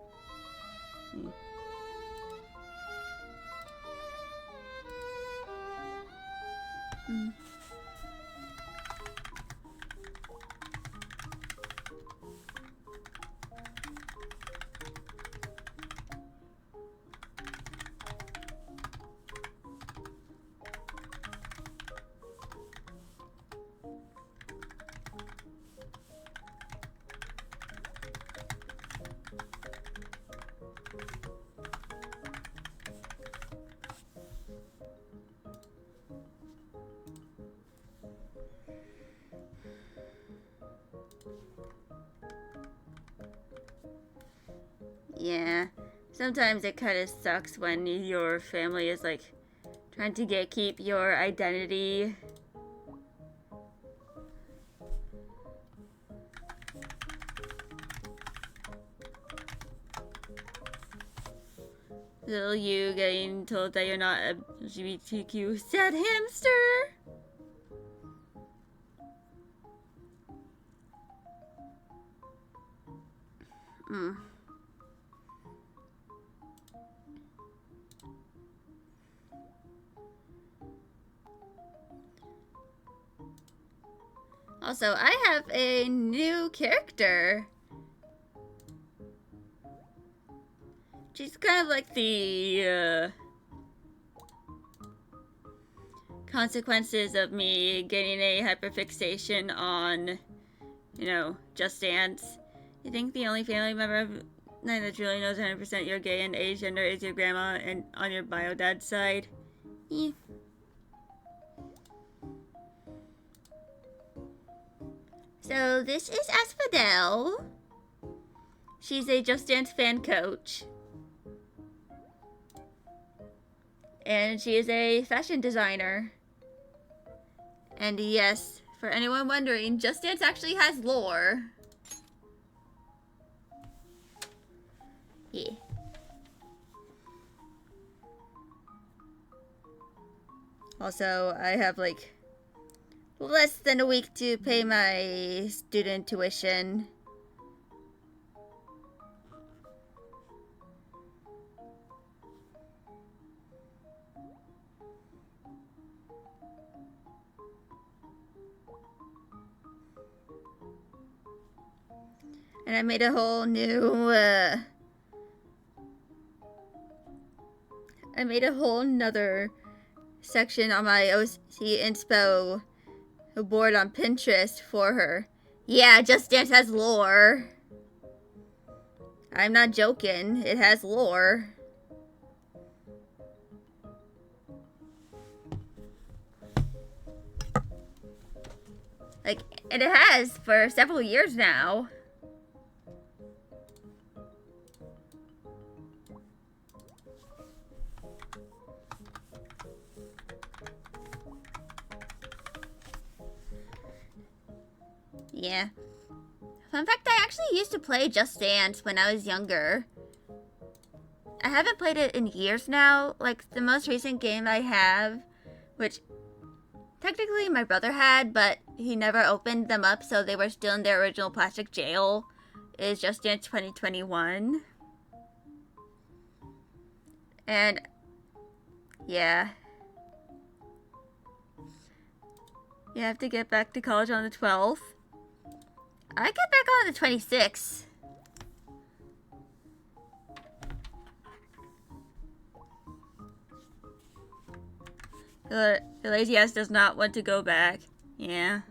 Yeah. Sometimes it kind of sucks when your family is like trying to gatekeep your identity. Little you getting told that you're not a LGBTQ sad hamster. Also, I have a new character. She's kind of like the consequences of me getting a hyperfixation on, you know, Just Dance. You think the only family member of mine that truly knows 100% you're gay and age gender is your grandma and on your bio dad's side? Yeah. So this is Asphodel. She's a Just Dance fan coach. And she is a fashion designer. And yes, for anyone wondering, Just Dance actually has lore. Yeah. Also, I have like less than a week to pay my student tuition. And I made a whole new, I made a whole nother section on my OC Inspo board on Pinterest for her. Yeah, Just Dance has lore. I'm not joking. It has lore. Like, and it has for several years now. Yeah. Fun fact, I actually used to play Just Dance when I was younger. I haven't played it in years now. Like, the most recent game I have, which technically my brother had, but he never opened them up, so they were still in their original plastic jail, is Just Dance 2021. And, yeah. You have to get back to college on the 12th. I get back on the 26th. The lazy ass does not want to go back. Yeah.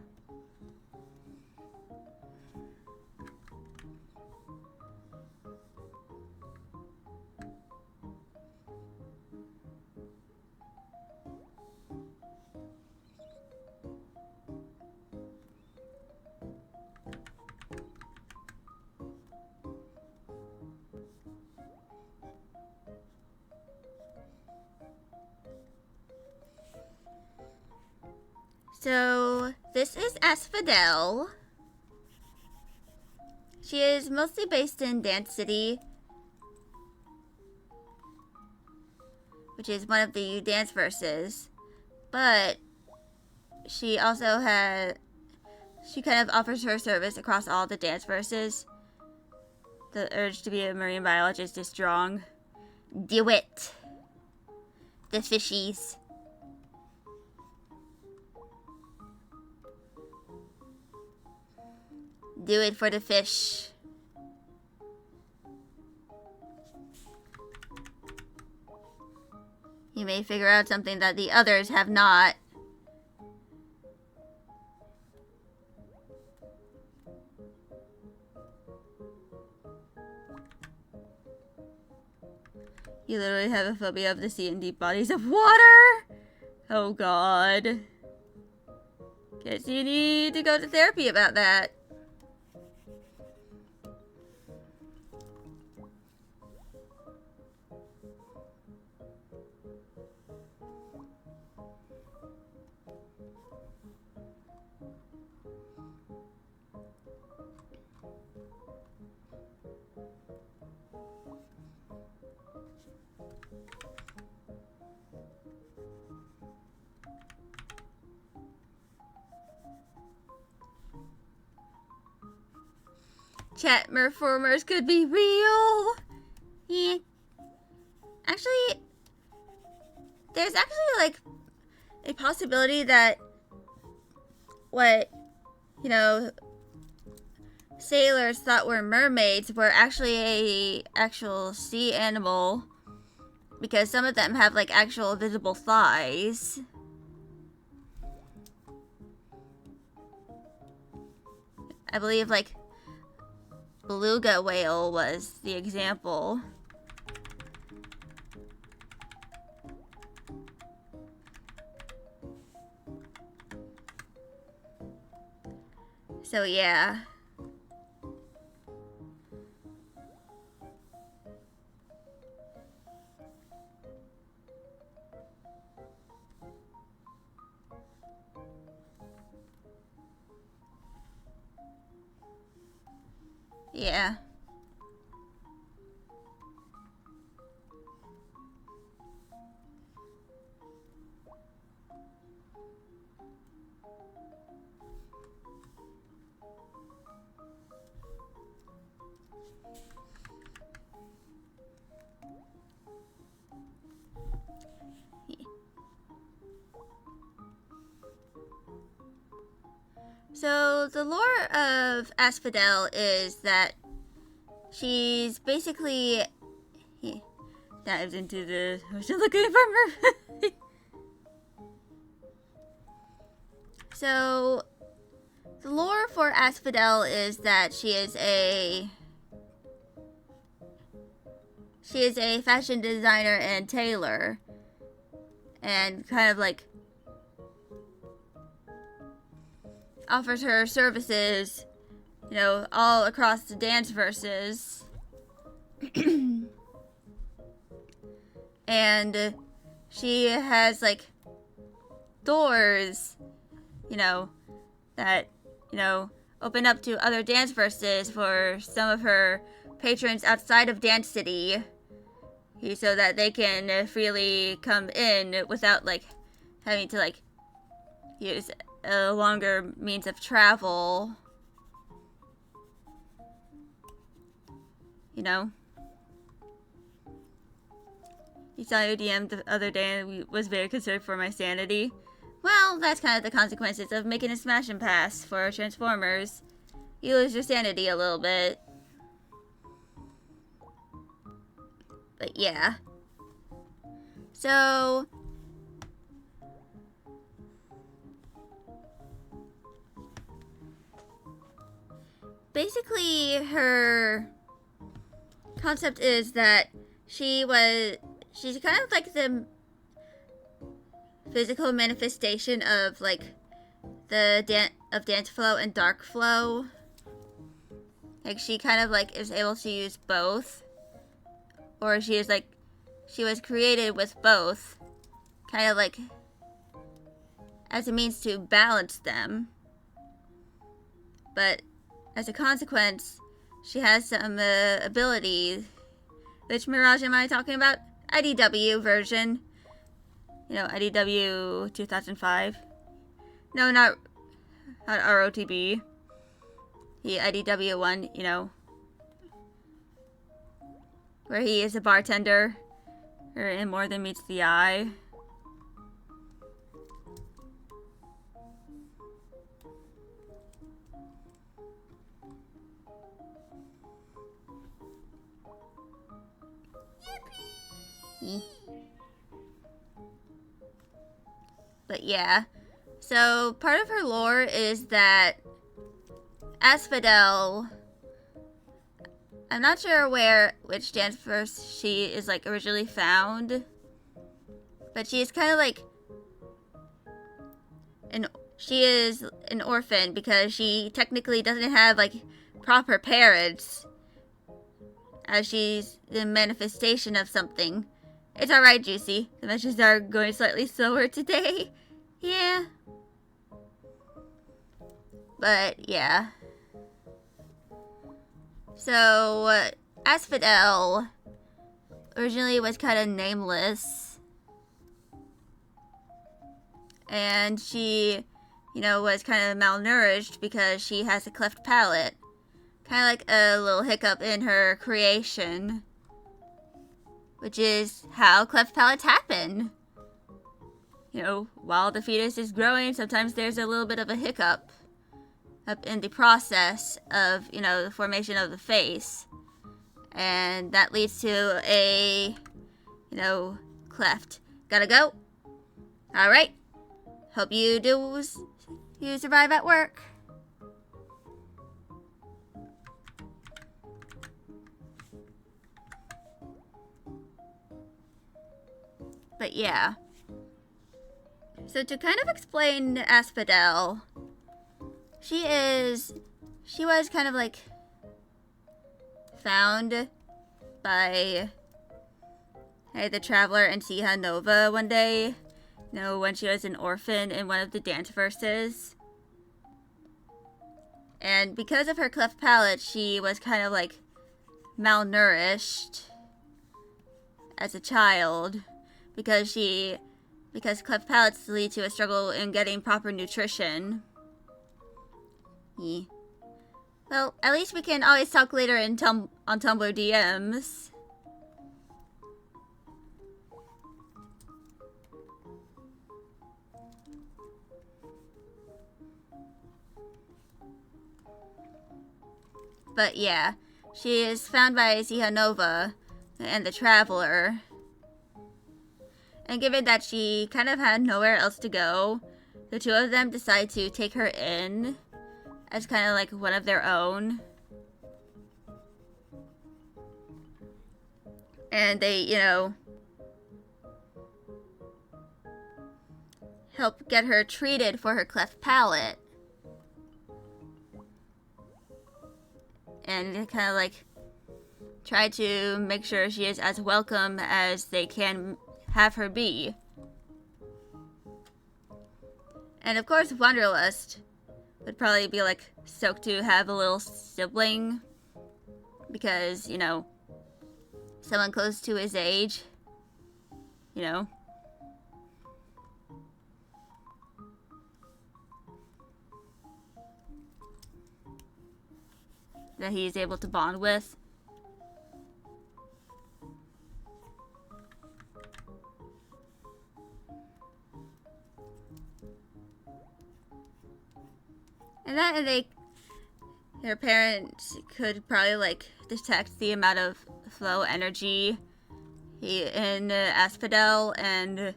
So, this is Asphodel. She is mostly based in Dance City, which is one of the dance verses. But she also she kind of offers her service across all the dance verses. The urge to be a marine biologist is strong. Do it. The fishies. Do it for the fish. You may figure out something that the others have not. You literally have a phobia of the sea and deep bodies of water? Oh god. Guess you need to go to therapy about that. cat merformers could be real. Yeah. Actually, there's actually, like, a possibility that what, you know, sailors thought were mermaids were actually a actual sea animal, because some of them have, like, actual visible thighs. I believe, like, beluga whale was the example. So yeah. Yeah. So the lore of Asphodel is that she's basically dives into the ocean looking for her. So the lore for Asphodel is that she is a fashion designer and tailor, and kind of like offers her services, you know, all across the dance verses. And she has, like, doors, you know, that, you know, open up to other dance verses for some of her patrons outside of Dance City, so that they can freely come in without, like, having to, like, use a longer means of travel. You know? You saw your DM the other day and was very concerned for my sanity. Well, that's kind of the consequences of making a smash and pass for Transformers. You lose your sanity a little bit. But yeah. So basically her concept is that she's kind of like the physical manifestation of, like, the Dance Flow and Dark Flow. Like, she kind of, like, is able to use both, or she was created with both, kind of like as a means to balance them. But as a consequence, she has some abilities. Which Mirage am I talking about? IDW version. You know, IDW 2005. No, not ROTB. The IDW one, you know, where he is a bartender, or in More Than Meets the Eye. But yeah, so part of her lore is that Asphodel, I'm not sure which dance verse she is, like, originally found, but she is kind of like she is an orphan because she technically doesn't have, like, proper parents, as she's the manifestation of something. It's alright, Juicy. The messages are going slightly slower today. Yeah. But, yeah. So, Asphodel originally was kind of nameless. And she, you know, was kind of malnourished because she has a cleft palate. kind of like a little hiccup in her creation, which is how cleft palates happen. You know, while the fetus is growing, sometimes there's a little bit of a hiccup up in the process of, you know, the formation of the face. And that leads to a, you know, cleft. Gotta go. Alright. Hope you survive at work. But yeah. So to kind of explain Asphodel, she was kind of like found by the Traveler and Sihanover one day, you know, when she was an orphan in one of the dance verses. And because of her cleft palate, she was kind of like malnourished as a child because cleft palates lead to a struggle in getting proper nutrition. Yeah. Well, at least we can always talk later on Tumblr DMs. But yeah, she is found by Sihanover and the Traveler. And given that she kind of had nowhere else to go, the two of them decide to take her in as kind of like one of their own. And they, you know, help get her treated for her cleft palate. And kind of like try to make sure she is as welcome as they can have her be. And of course, Wanderlust would probably be like stoked to have a little sibling because, you know, someone close to his age, you know. That he's able to bond with. And then their parents could probably like detect the amount of flow energy in Asphodel and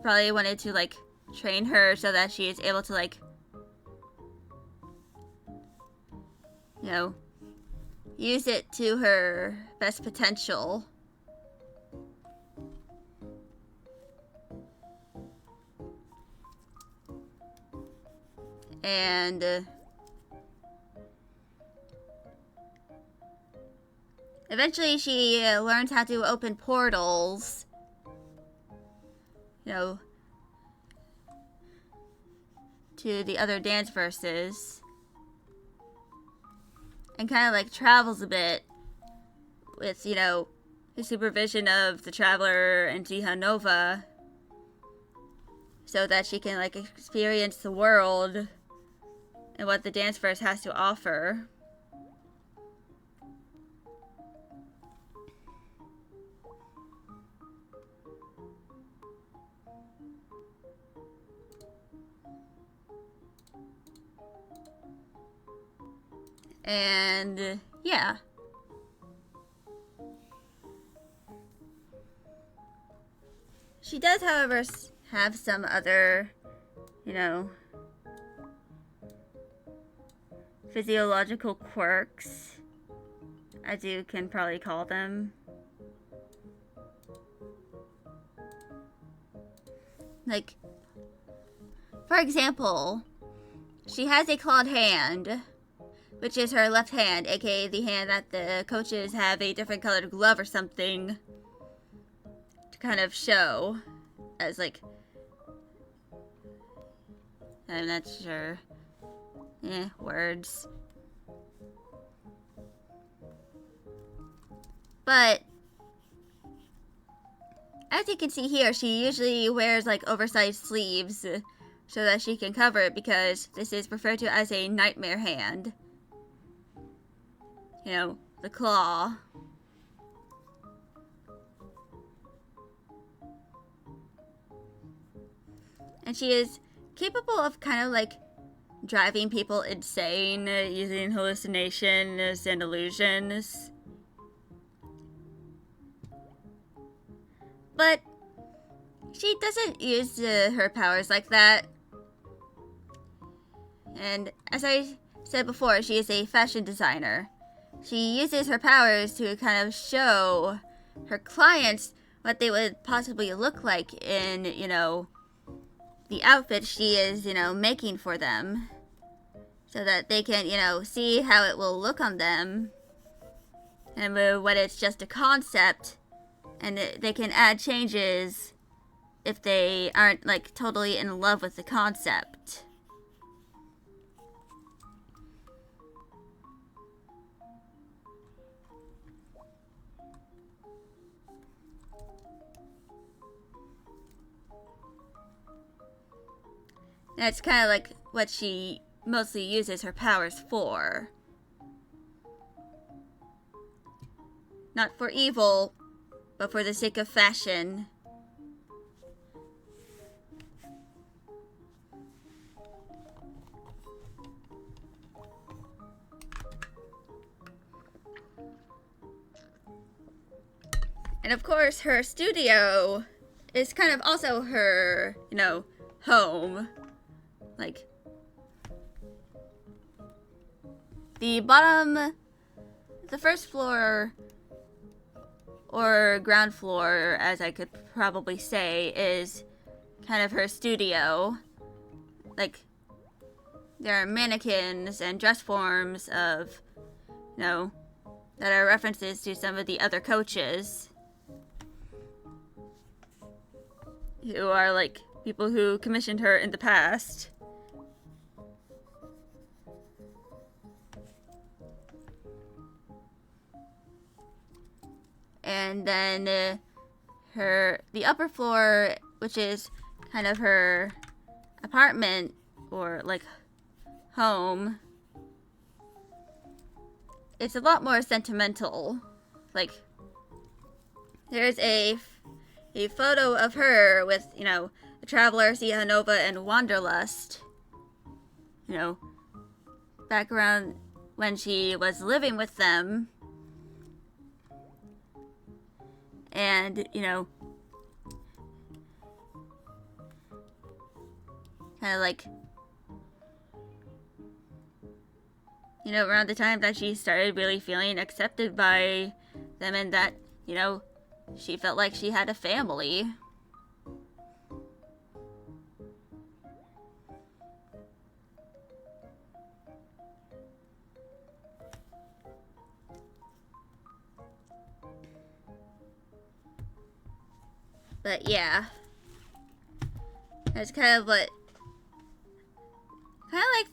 probably wanted to like train her so that she is able to like, you know, use it to her best potential. And eventually she learns how to open portals, you know, to the other dance verses. And kind of like travels a bit with, you know, the supervision of the Traveler and Sihanover so that she can like experience the world and what the dance verse has to offer. And yeah. She does, however, have some other, you know, physiological quirks, as you can probably call them. Like, for example, she has a clawed hand, which is her left hand, aka the hand that the coaches have a different colored glove or something to kind of show as like, I'm not sure. Words. But as you can see here, she usually wears like oversized sleeves so that she can cover it because this is referred to as a nightmare hand. And you know, the claw. And she is capable of kind of like driving people insane using hallucinations and illusions. But she doesn't use her powers like that. And as I said before, she is a fashion designer. She uses her powers to kind of show her clients what they would possibly look like in, you know, the outfit she is, you know, making for them. So that they can, you know, see how it will look on them. And when it's just a concept, and they can add changes if they aren't, like, totally in love with the concept. That's kind of like what she mostly uses her powers for. Not for evil, but for the sake of fashion. And of course, her studio is kind of also her, you know, home. Like, the first floor, or ground floor, as I could probably say, is kind of her studio. Like, there are mannequins and dress forms of, you know, that are references to some of the other coaches. Who are, like, people who commissioned her in the past. And then the upper floor, which is kind of her apartment or like home, it's a lot more sentimental. Like, there's a photo of her with, you know, the Traveler, Sihanover, and Wanderlust. You know, back around when she was living with them. And, you know, kind of like, you know, around the time that she started really feeling accepted by them, and that, you know, she felt like she had a family. But yeah, that's kind of like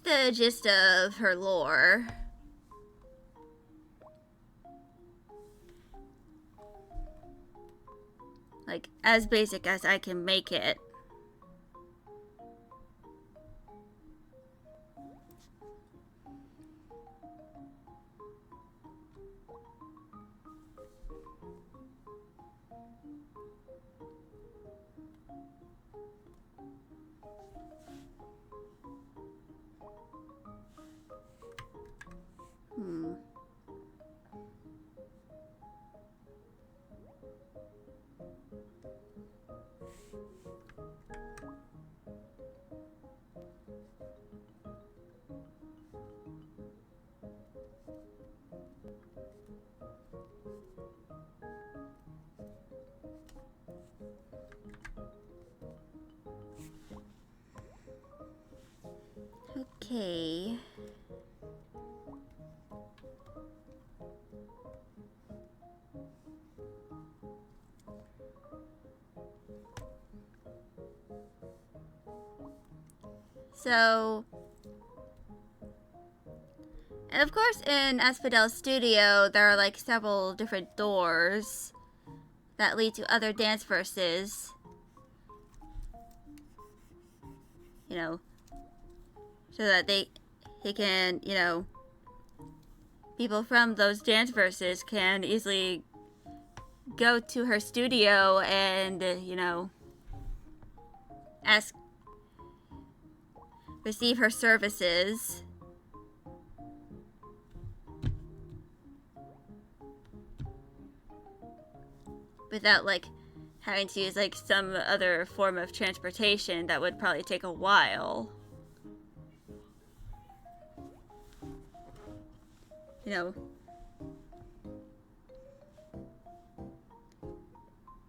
the gist of her lore. Like, as basic as I can make it. Okay. So, and of course in Asphodel's studio, there are like several different doors that lead to other dance verses. You know, so that he can, you know, people from those dance verses can easily go to her studio and, receive her services. Without, having to use, some other form of transportation that would probably take a while.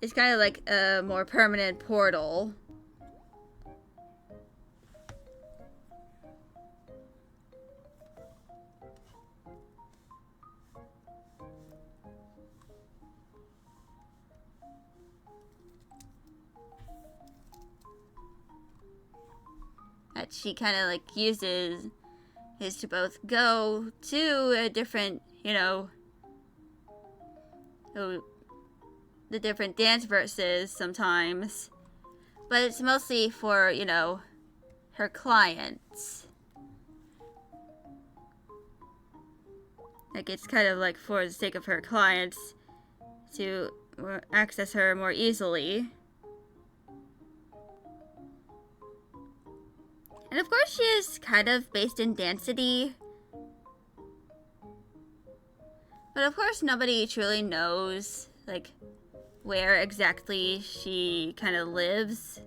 It's kind of like a more permanent portal. That she kind of uses is to both go to a different, the different dance verses sometimes, but it's mostly for, her clients. It's kind of for the sake of her clients to access her more easily. And of course she is kind of based in Dance City. But of course nobody truly knows, where exactly she kind of lives.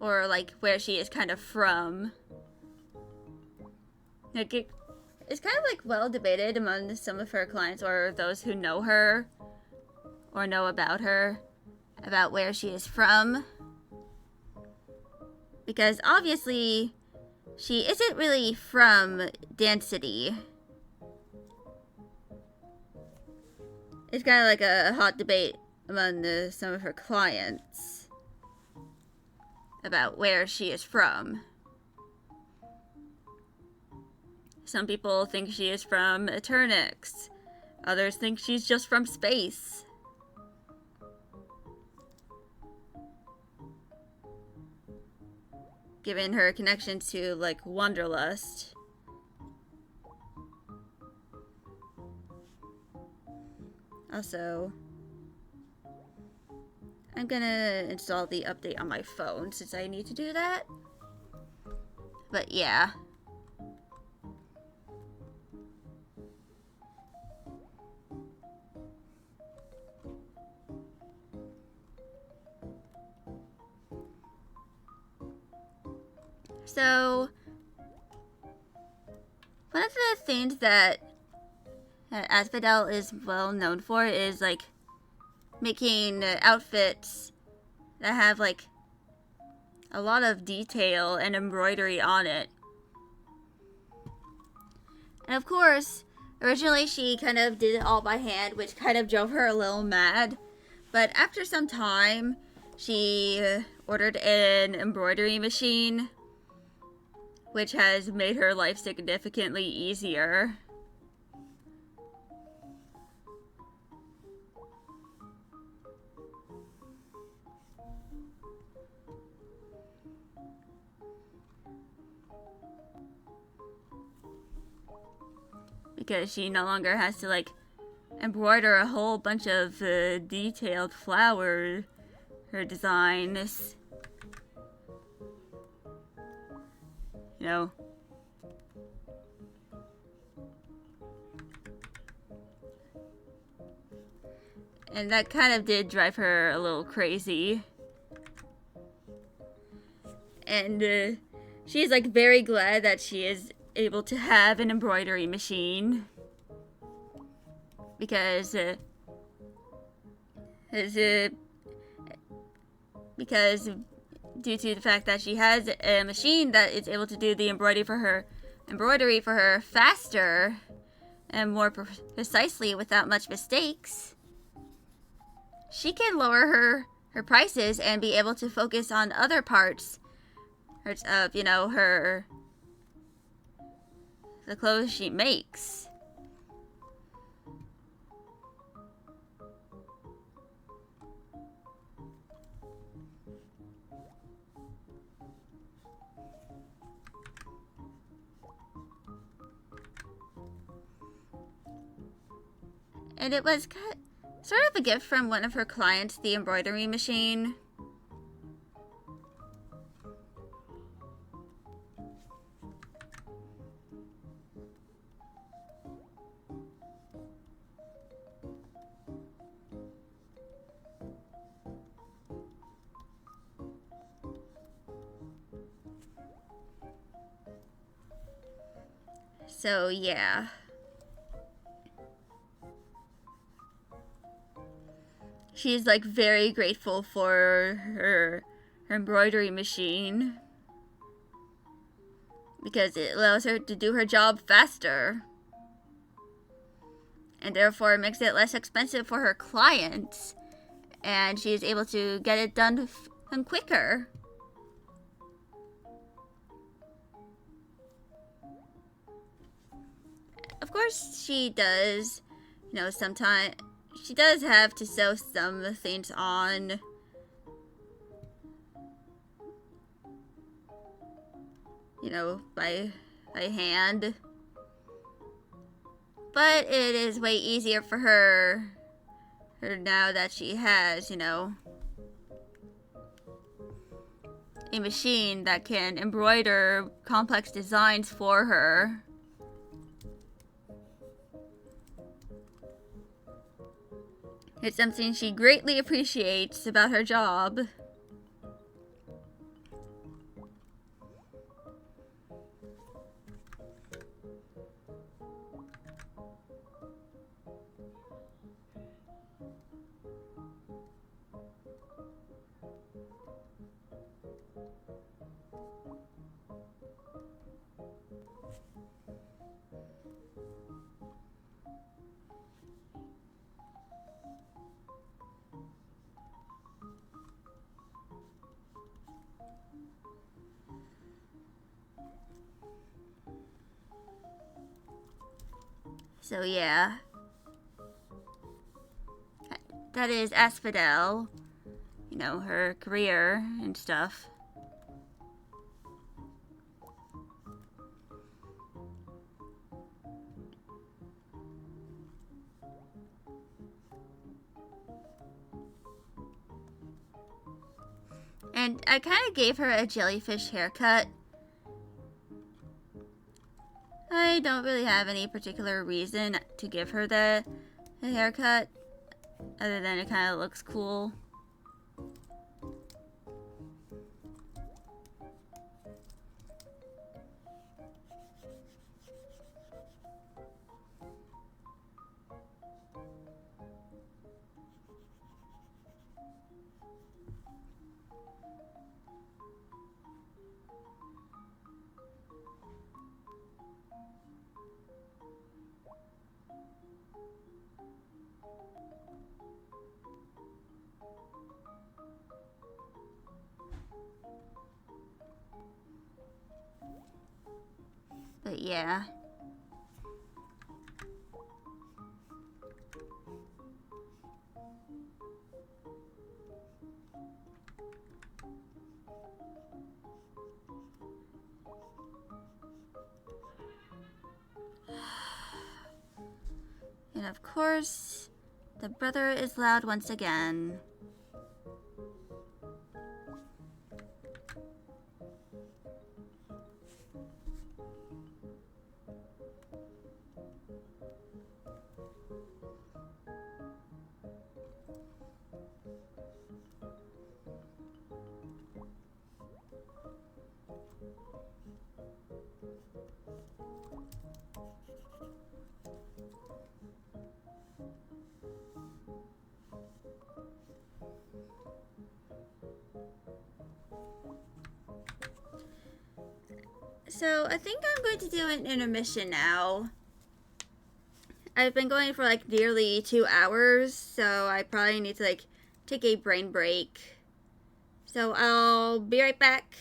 Or, where she is kind of from. It's kind of well debated among some of her clients or those who know her or know about her, about where she is from. Because obviously she isn't really from Dance City. It's kind of a hot debate among some of her clients about where she is from. Some people think she is from Eternix. Others think she's just from space. Given her connection to, Wanderlust. Also, I'm gonna install the update on my phone since I need to do that. But yeah. So, one of the things that Asphodel is well known for is, making outfits that have, a lot of detail and embroidery on it. And of course, originally she kind of did it all by hand, which kind of drove her a little mad. But after some time, she ordered an embroidery machine, which has made her life significantly easier. Because she no longer has to embroider a whole bunch of detailed flower her designs. And that kind of did drive her a little crazy. And she's very glad that she is able to have an embroidery machine. Because due to the fact that she has a machine that is able to do the embroidery for her faster and more precisely without much mistakes, she can lower her prices and be able to focus on other parts of, the clothes she makes. And it was sort of a gift from one of her clients, the embroidery machine. So, yeah. She's like very grateful for her embroidery machine because it allows her to do her job faster. And therefore it makes it less expensive for her clients. And she's able to get it done quicker. Of course she does, sometimes she does have to sew some things on. By hand. But it is way easier for her now that she has, a machine that can embroider complex designs for her. It's something she greatly appreciates about her job. So yeah. That is Asphodel. Her career and stuff. And I kind of gave her a jellyfish haircut. I don't really have any particular reason to give her the haircut, other than it kind of looks cool. But yeah. And of course, the brother is loud once again. So I think I'm going to do an intermission now. I've been going for like nearly 2 hours, so I probably need to take a brain break. So I'll be right back.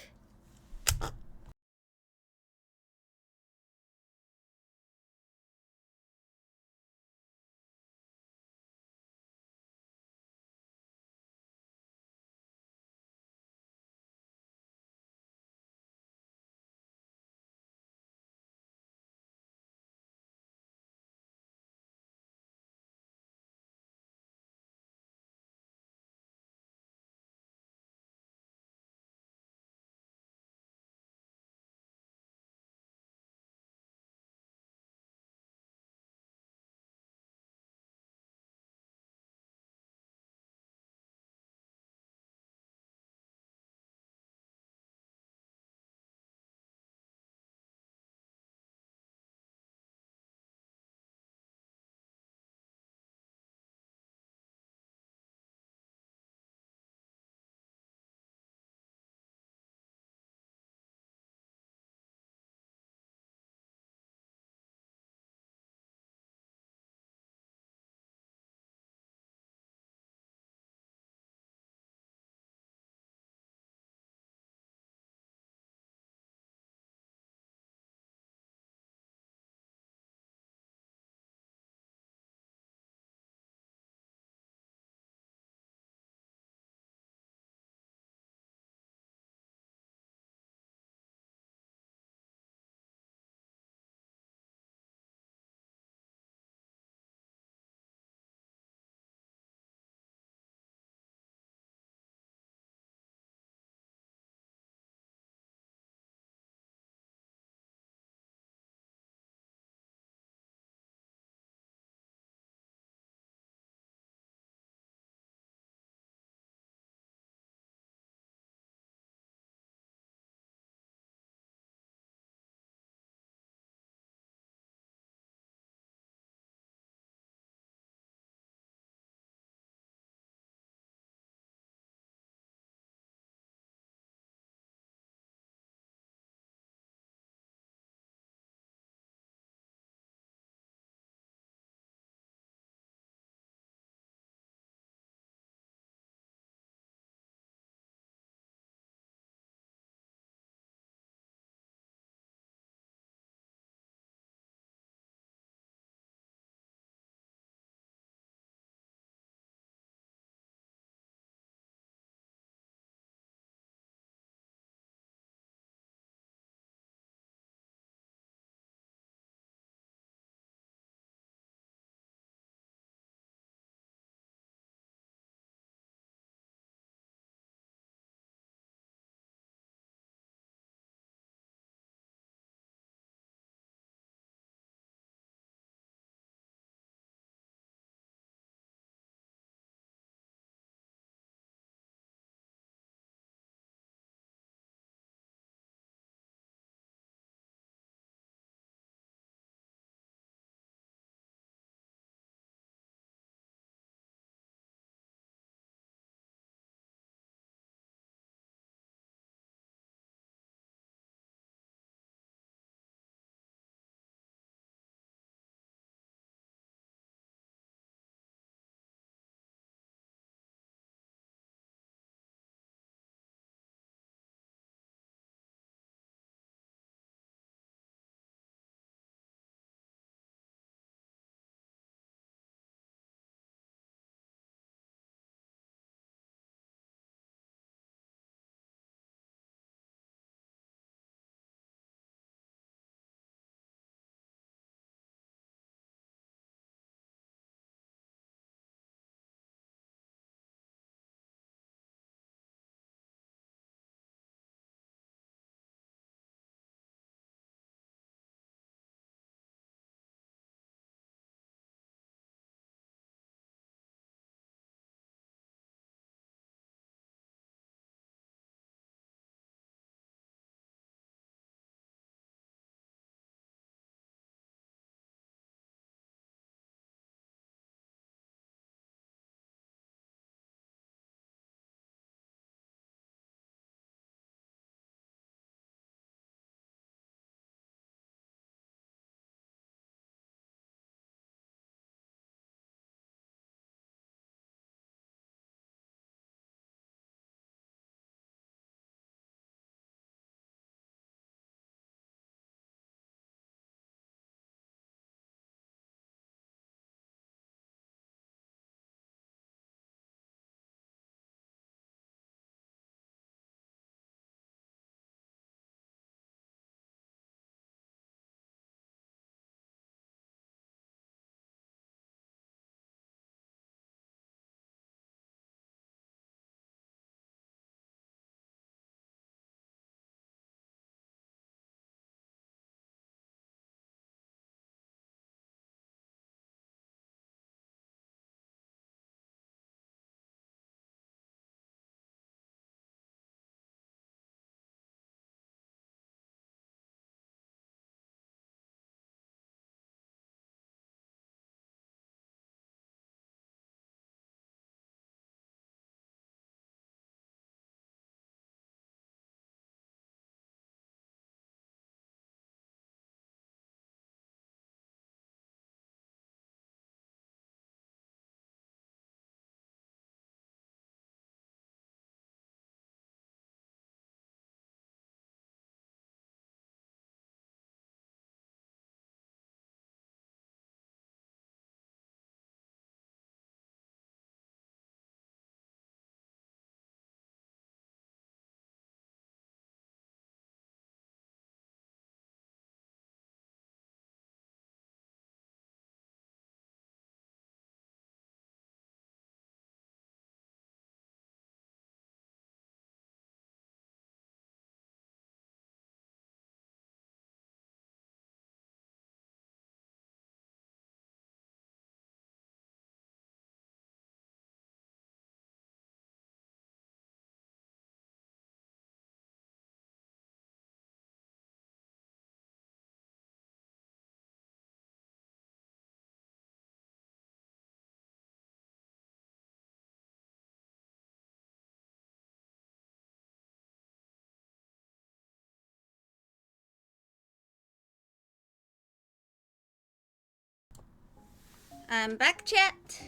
I'm back, chat.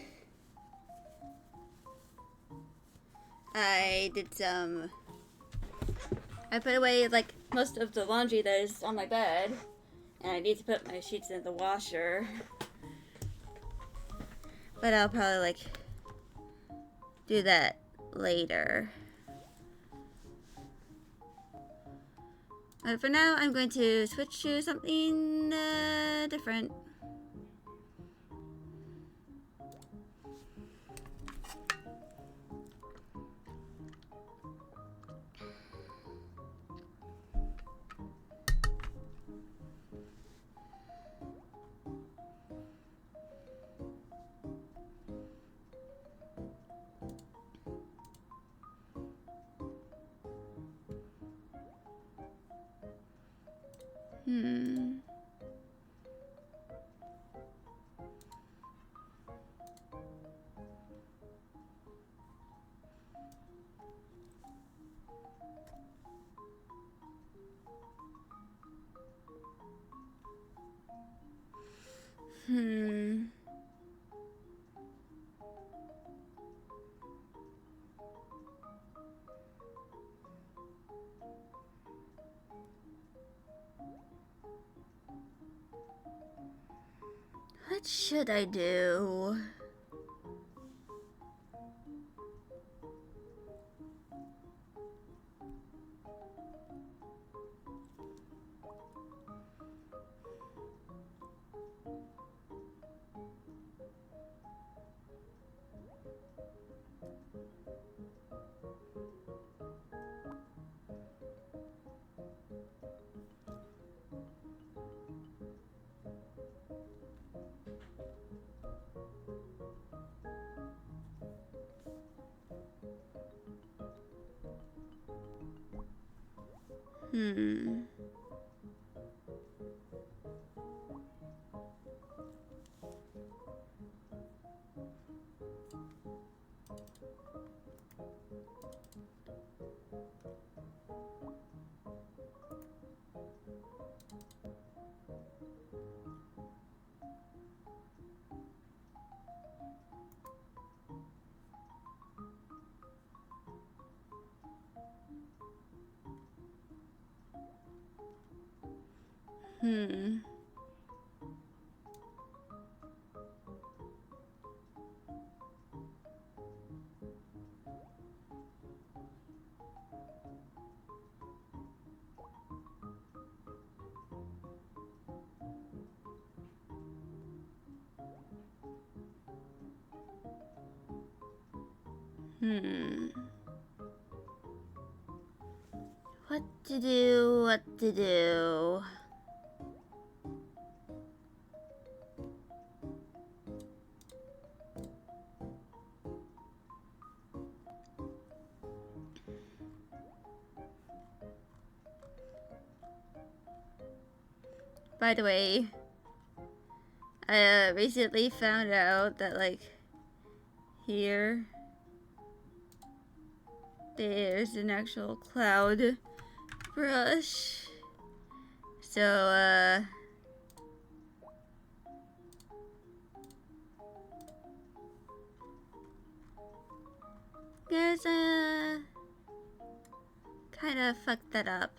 I put away like most of the laundry that is on my bed, and I need to put my sheets in the washer. But I'll probably like do that later. But for now, I'm going to switch to something different. Hmm. What should I do? Hmm. Hmm. Hmm. What to do? What to do? By the way, I recently found out that like here there's an actual cloud brush. So guess kind of fucked that up.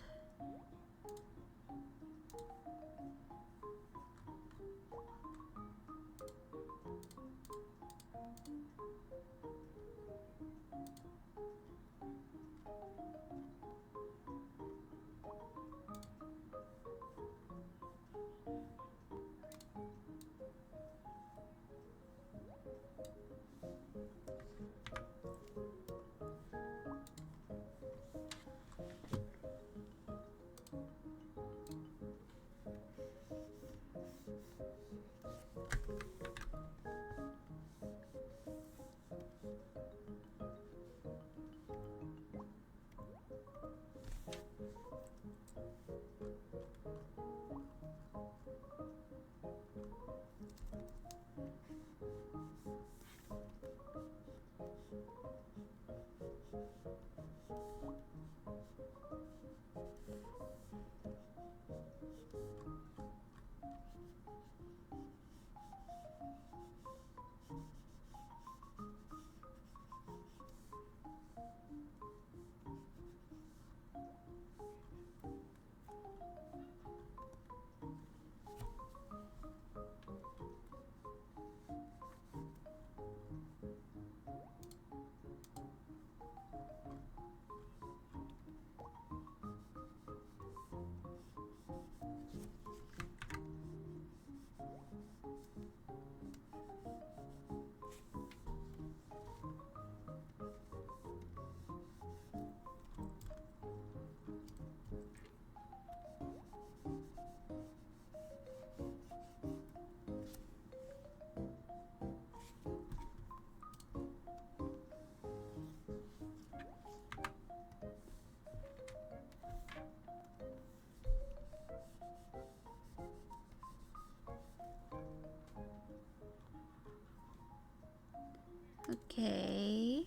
Okay.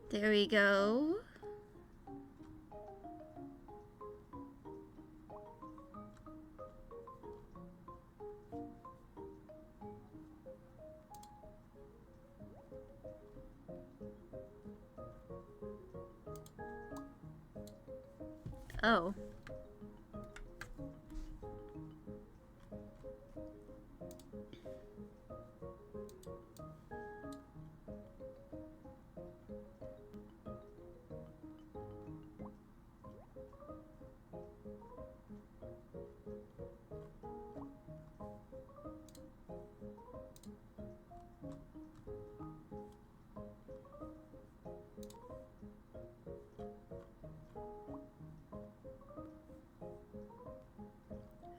There we go. Oh.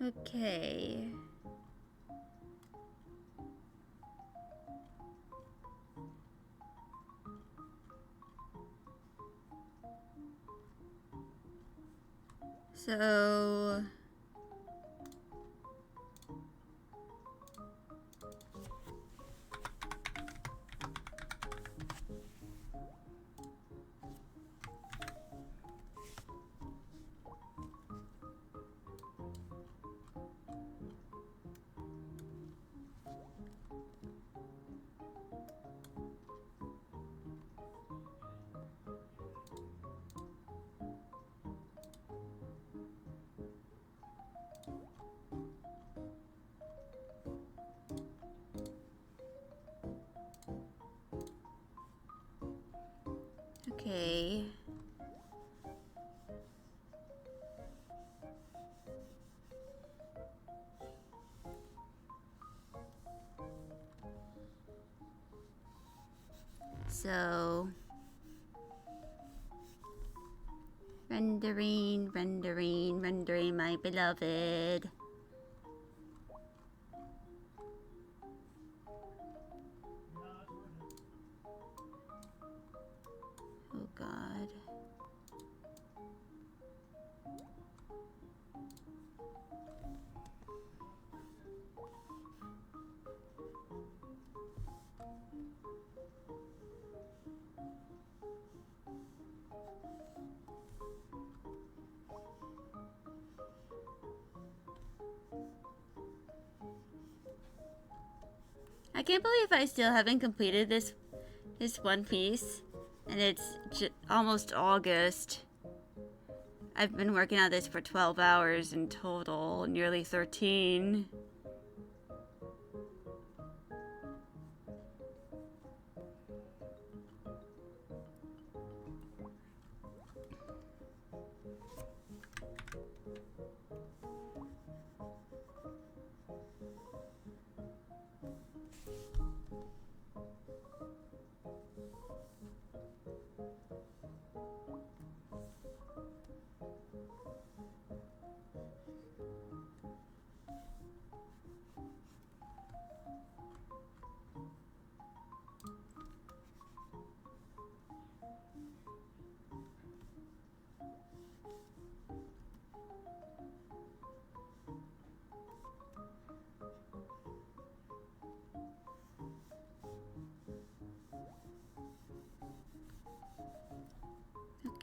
Okay. So... Okay. So... rendering, my beloved. Oh God. I can't believe I still haven't completed this One Piece, and it's almost August. I've been working on this for 12 hours in total, nearly 13.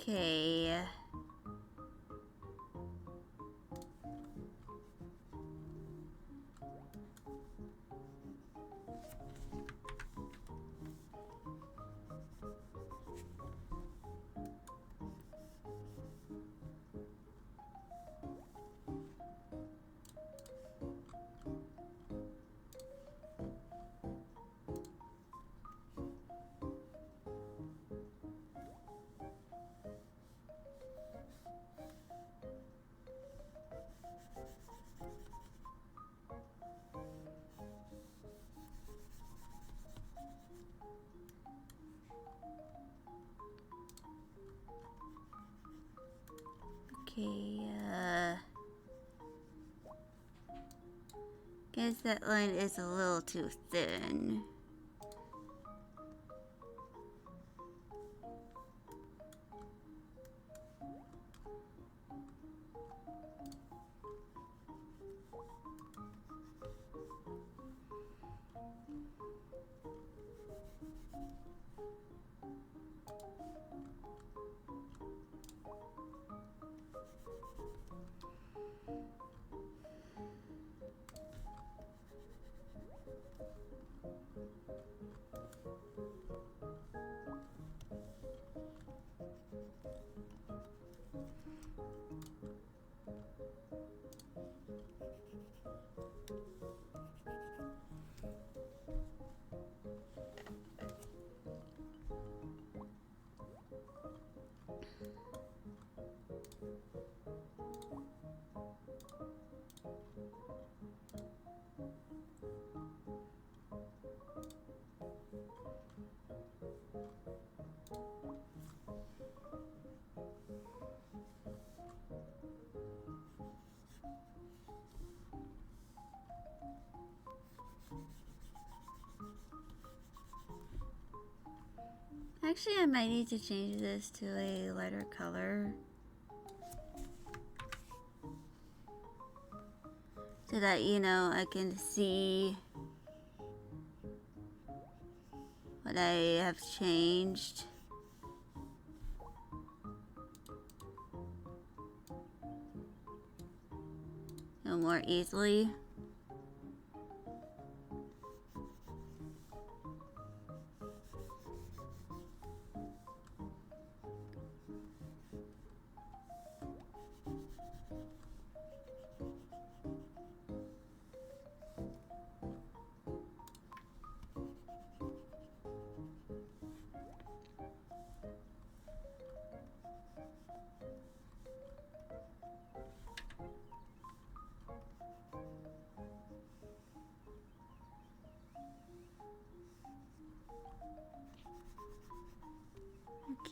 Okay. Okay, guess that line is a little too thin. Actually, I might need to change this to a lighter color so that, you know, I can see what I have changed. More easily.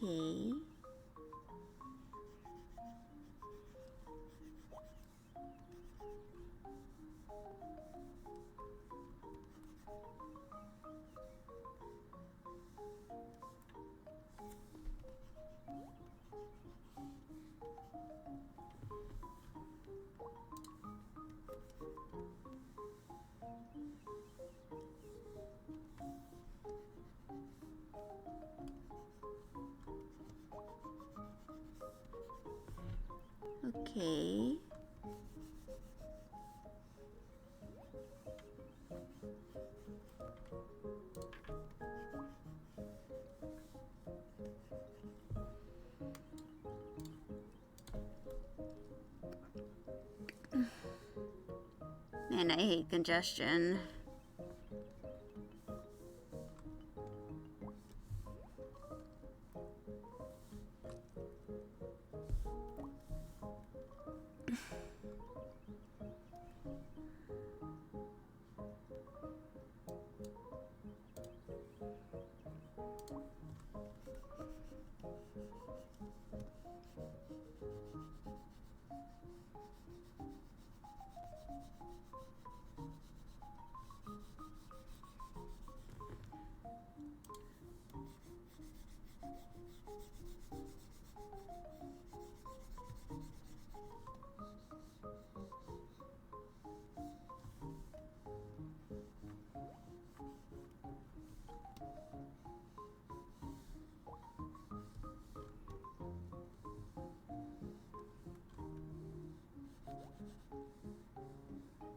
Okay. Okay. Man, I hate congestion.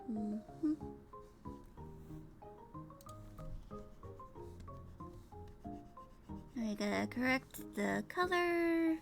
Mhm. I gotta correct the color.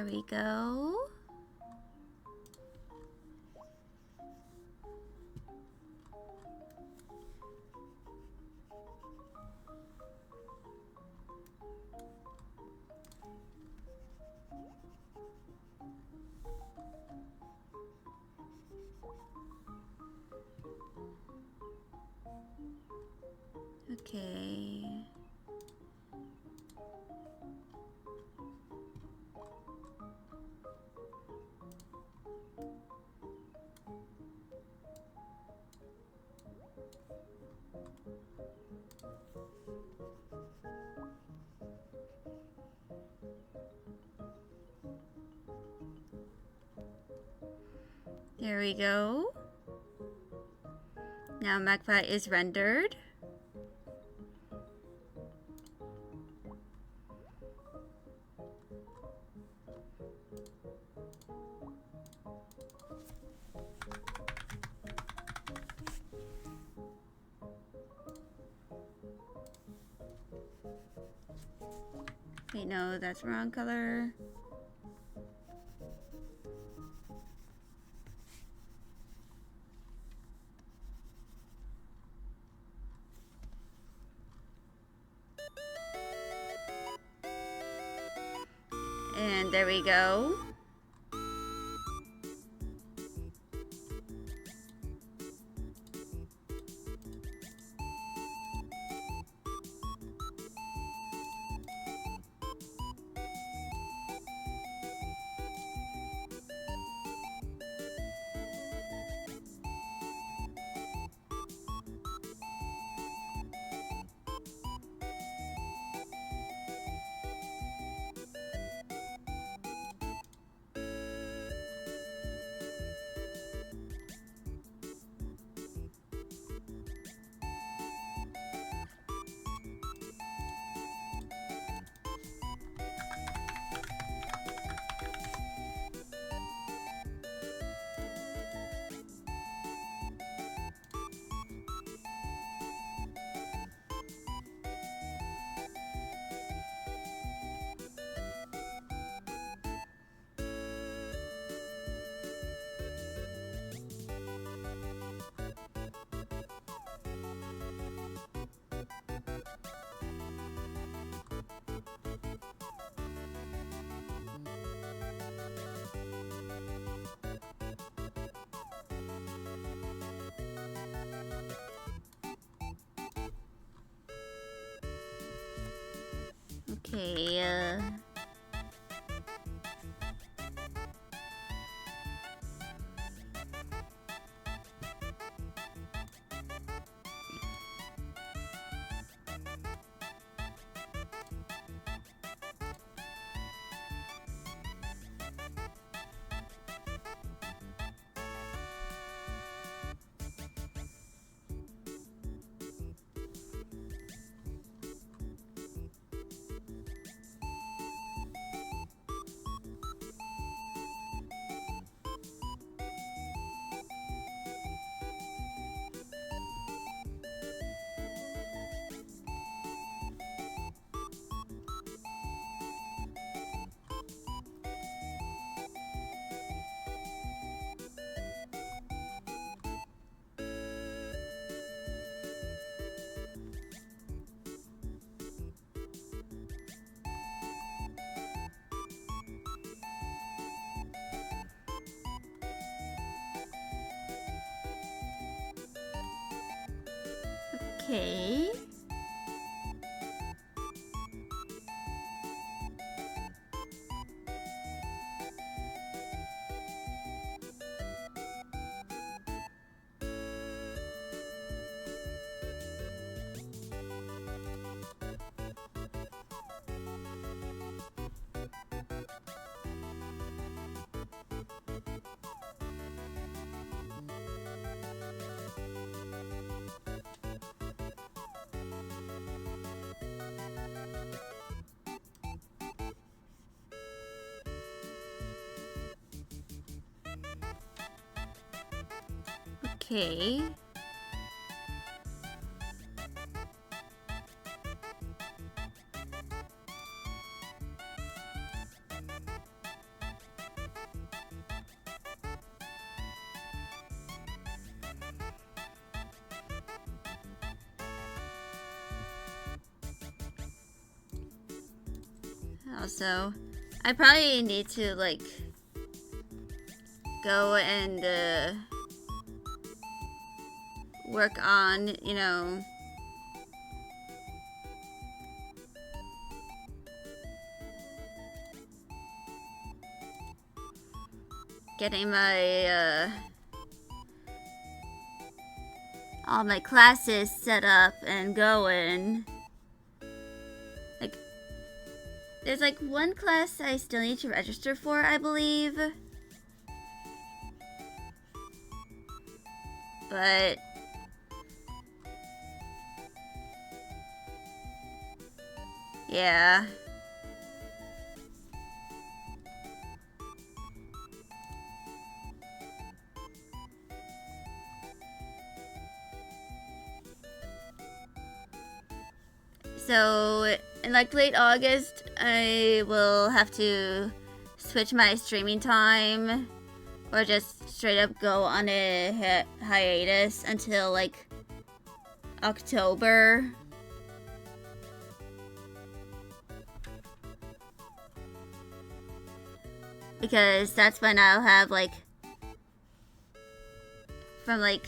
we go. Okay. There we go. Now Magpie is rendered. Wait, no, that's wrong color. And there we go. Okay, okay. Okay. Also, I probably need to, like, go and, work on, you know, getting my, all my classes set up and going. Like, there's like one class I still need to register for, I believe. But yeah. So, in like late August, I will have to switch my streaming time or just straight up go on a hiatus until like October. Because that's when I'll have like from like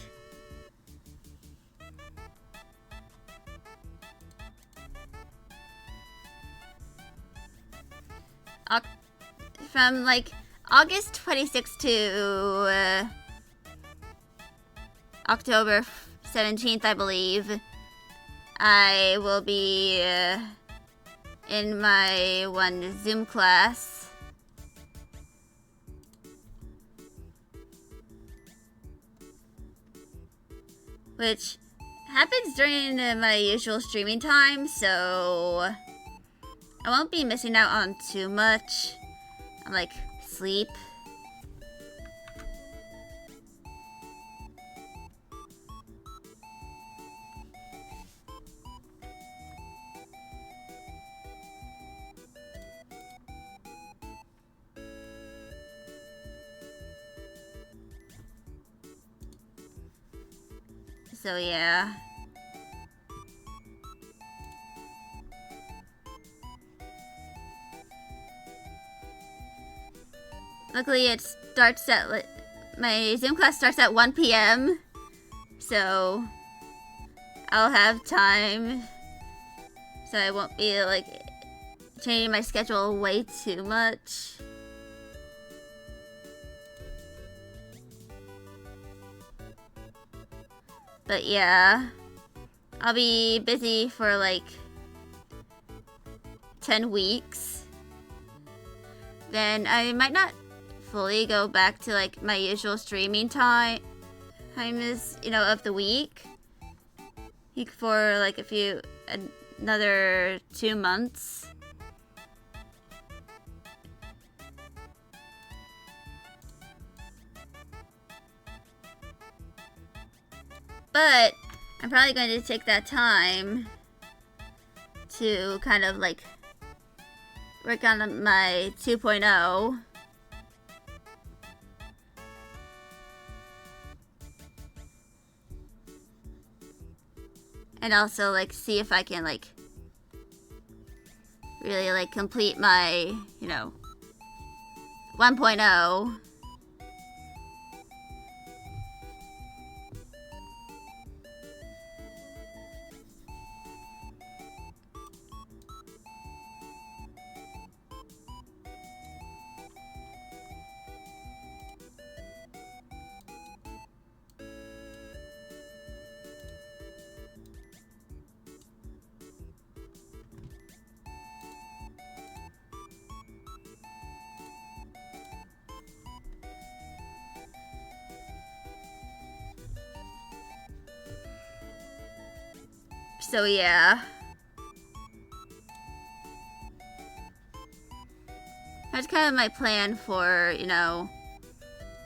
from like August 26th to October 17th, I believe, I will be in my one Zoom class. Which happens during my usual streaming time, so I won't be missing out on too much. I'm like, sleep. So yeah. Luckily it starts at, my Zoom class starts at 1 p.m. So I'll have time. So I won't be like changing my schedule way too much. But yeah, I'll be busy for like 10 weeks. Then I might not fully go back to like my usual streaming time is, you know, of the week for like another 2 months. But I'm probably going to take that time to kind of like work on my 2.0. And also like see if I can like really like complete my, you know, 1.0. So yeah. That's kind of my plan for, you know,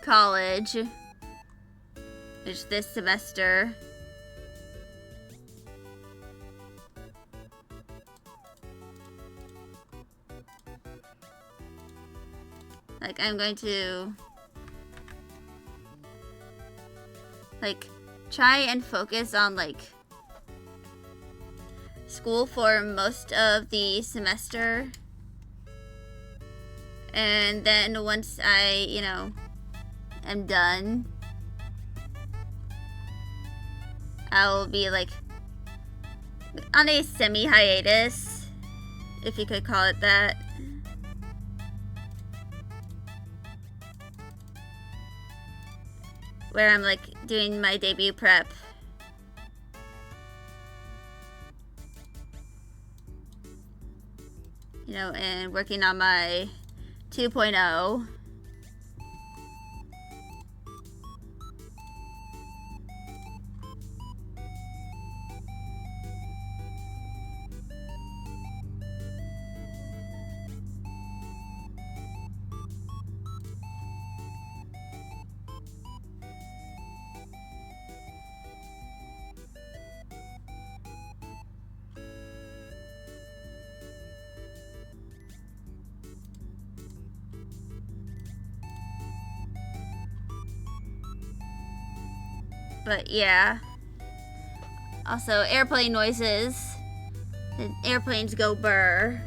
college. It's this semester. Like, I'm going to like try and focus on like school for most of the semester. And then once I, you know, am done, I'll be like on a semi-hiatus, if you could call it that. Where I'm like doing my debut prep. You know, and working on my 2.0. But yeah. Also, airplane noises. The airplanes go burr.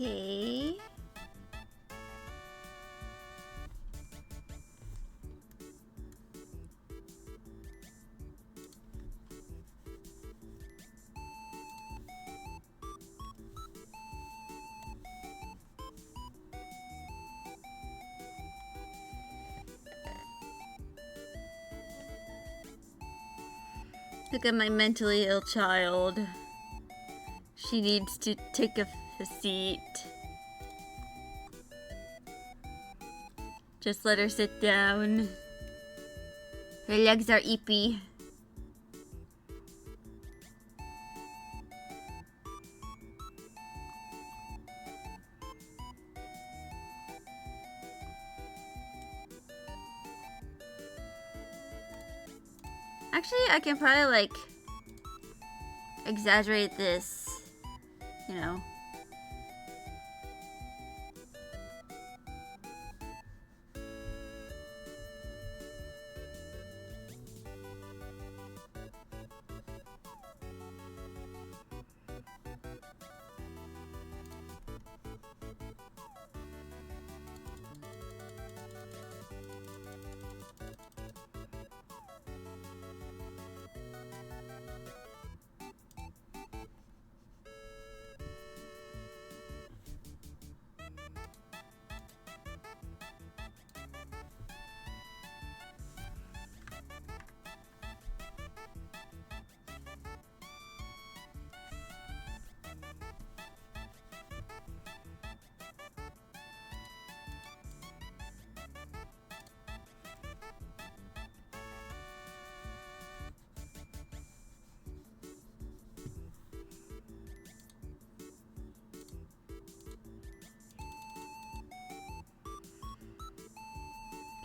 Okay. Look at my mentally ill child. She needs to take a seat. Just let her sit down. Her legs are eepy. Actually, I can probably, like, exaggerate this, you know.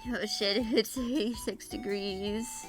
Oh shit, it's 86 degrees.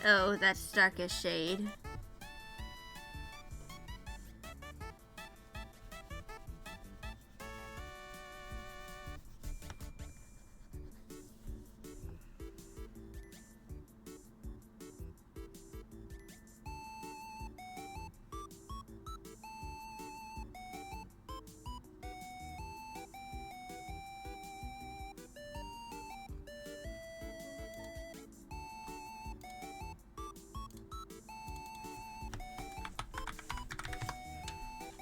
Oh, that's darkest shade.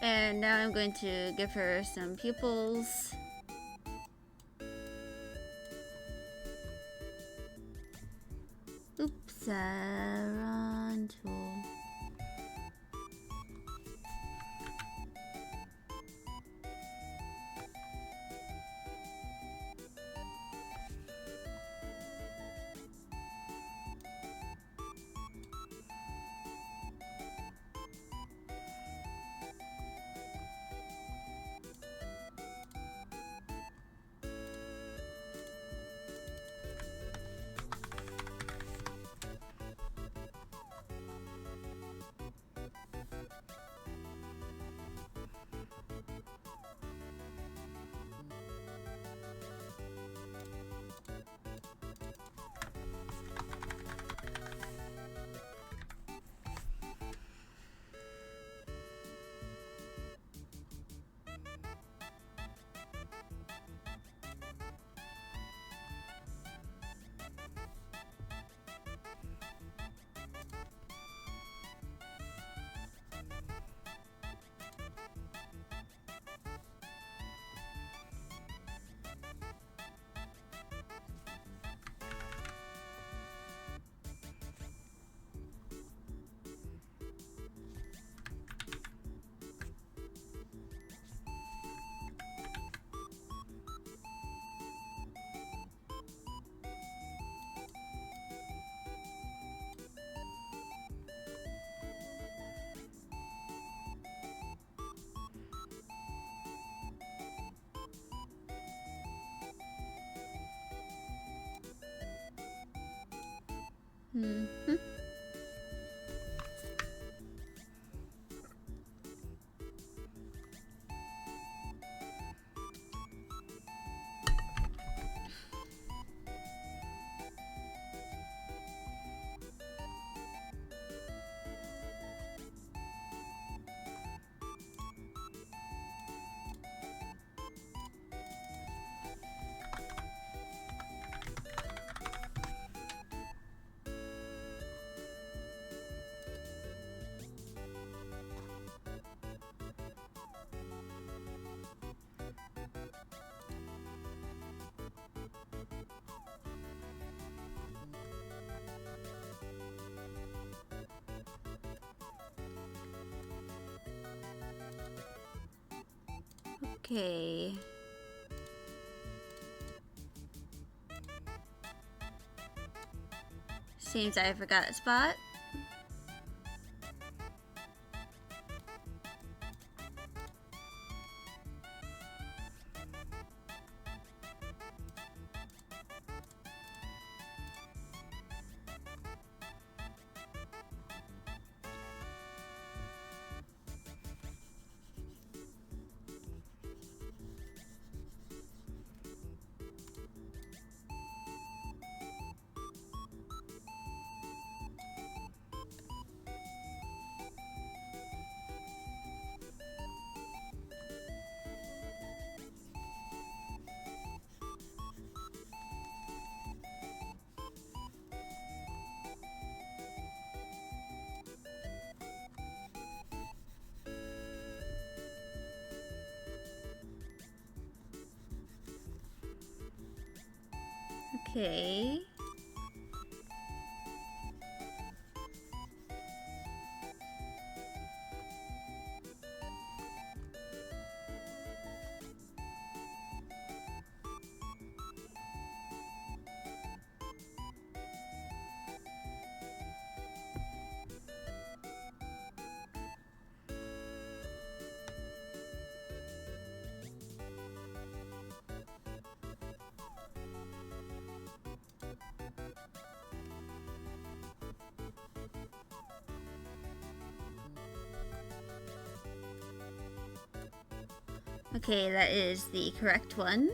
And now I'm going to give her some pupils. Oops, wrong tool. Hmm. Okay. Seems I forgot a spot. Okay. Okay, that is the correct one.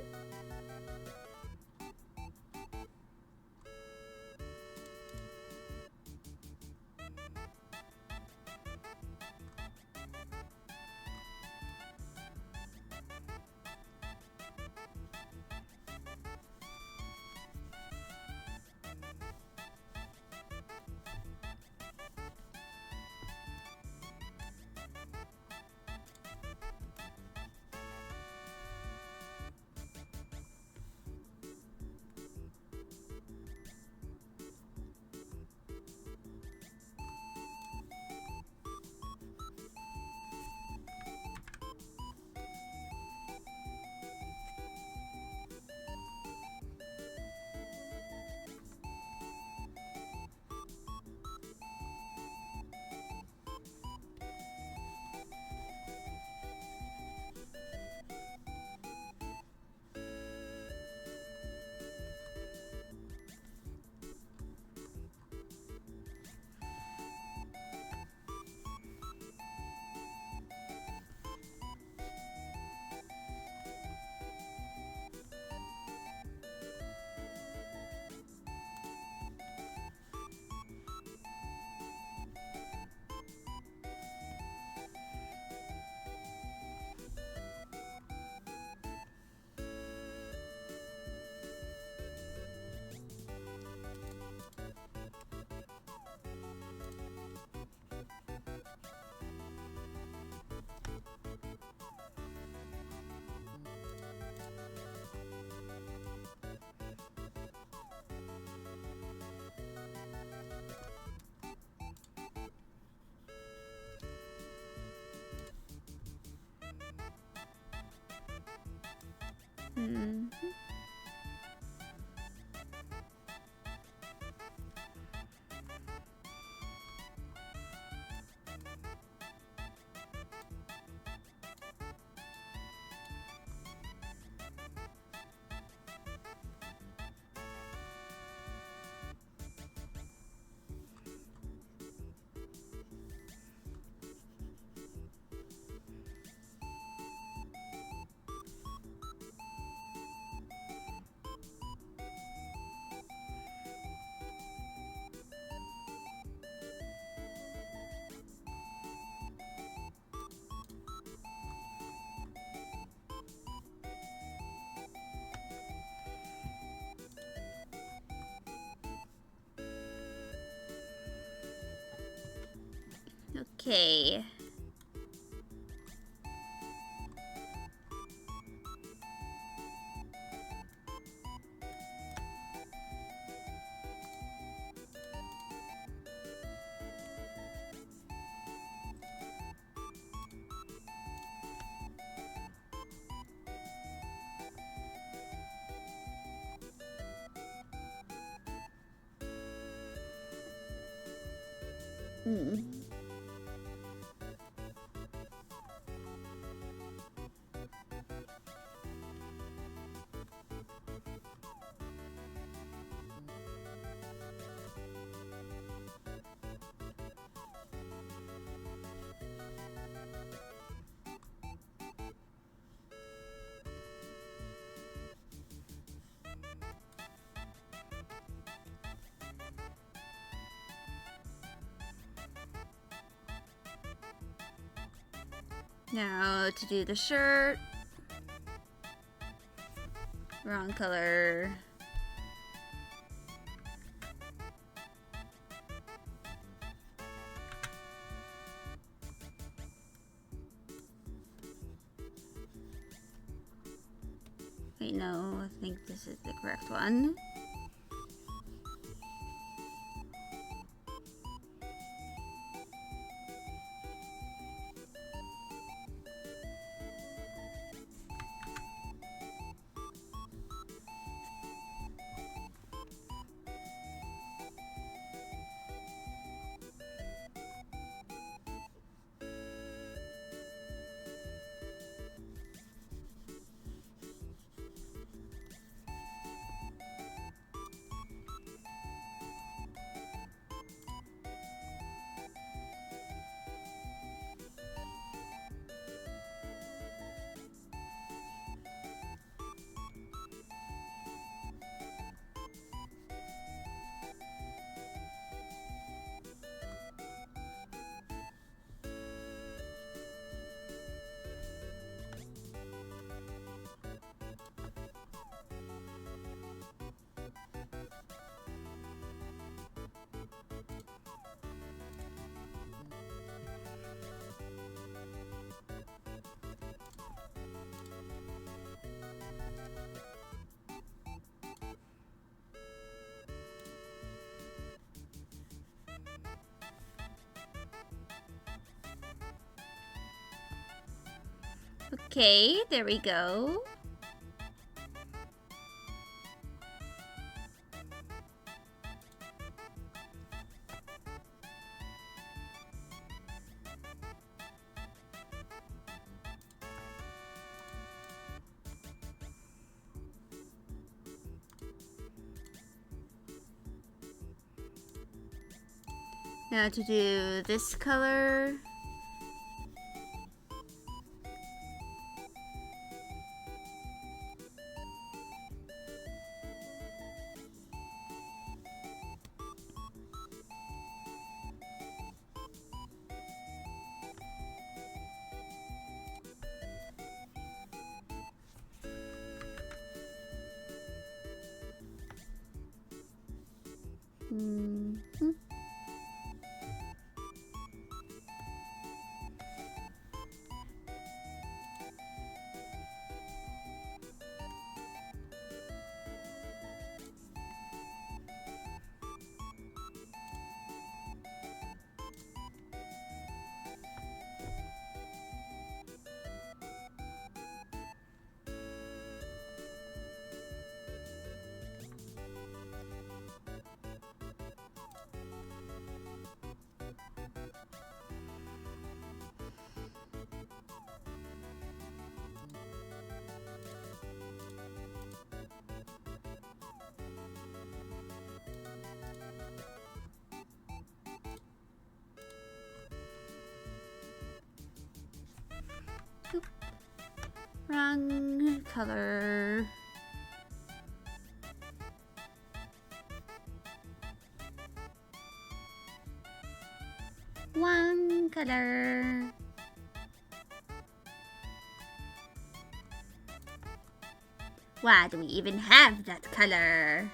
Hmm. Okay. Hmm. Now to do the shirt. Wrong color. Wait, no, I think this is the correct one. Okay, there we go. Now to do this color. Mm-hmm. Oop. Wrong color. One color. Why do we even have that color?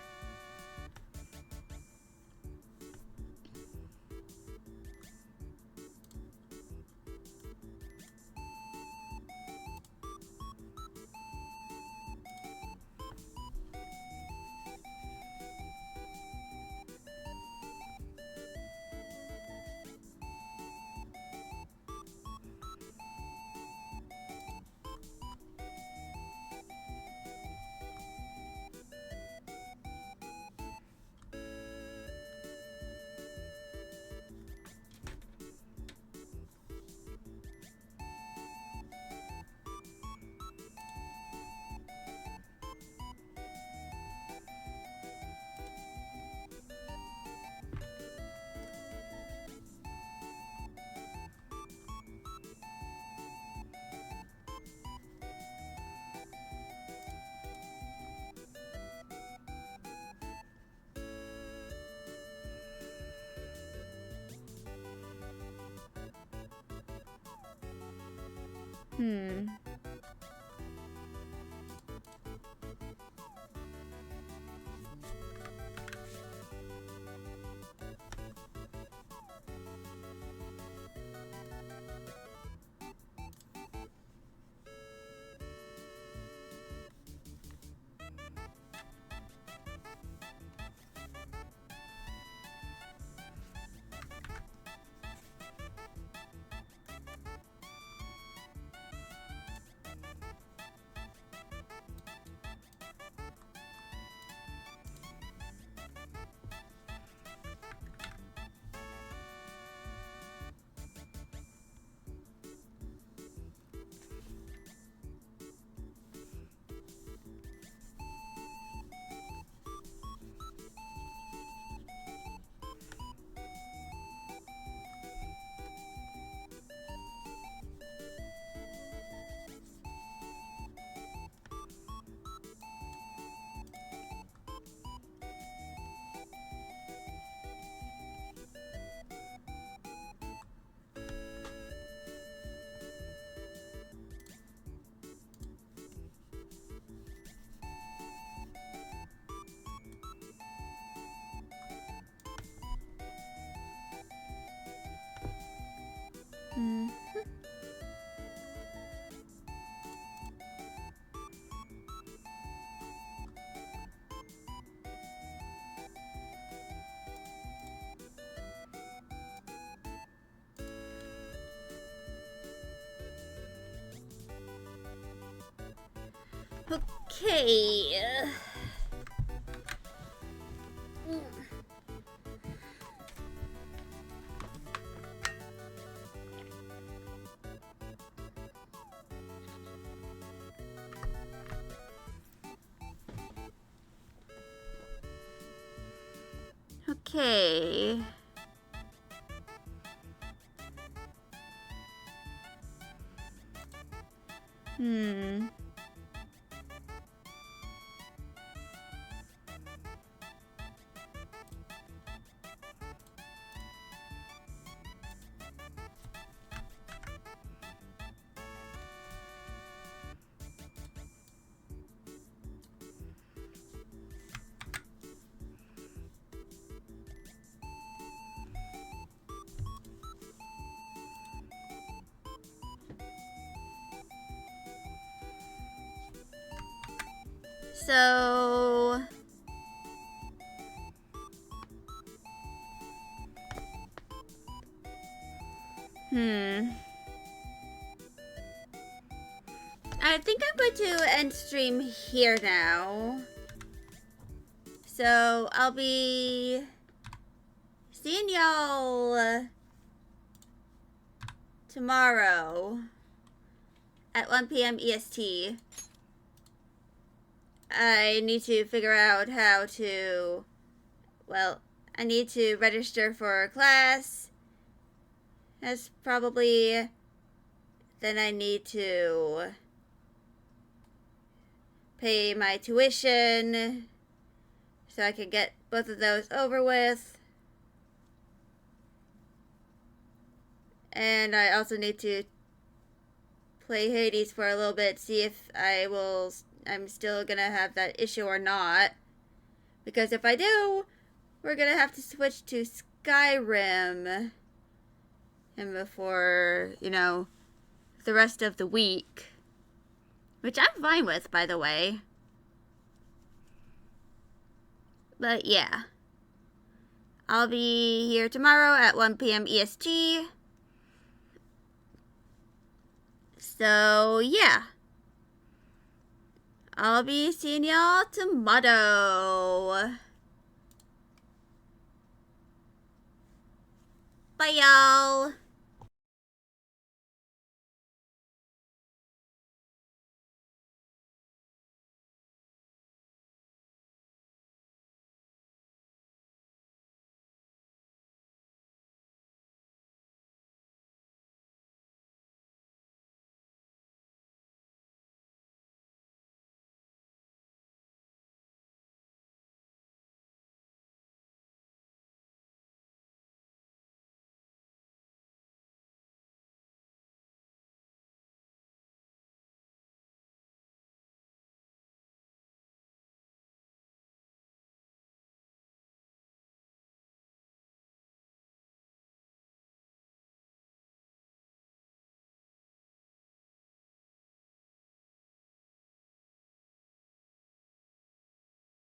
Hmm. Hmm. Okay. Okay. Hmm. So... Hmm. I think I'm going to end stream here now. So I'll be seeing y'all tomorrow at 1 p.m. EST. I need to figure out how to, well, I need to register for a class. That's probably, then I need to pay my tuition so I can get both of those over with. And I also need to play Hades for a little bit, see if I'm still gonna have that issue or not. Because if I do, we're gonna have to switch to Skyrim. And before, the rest of the week. Which I'm fine with, by the way. But yeah. I'll be here tomorrow at 1 p.m. EST. So, yeah. I'll be seeing y'all tomorrow. Bye, y'all.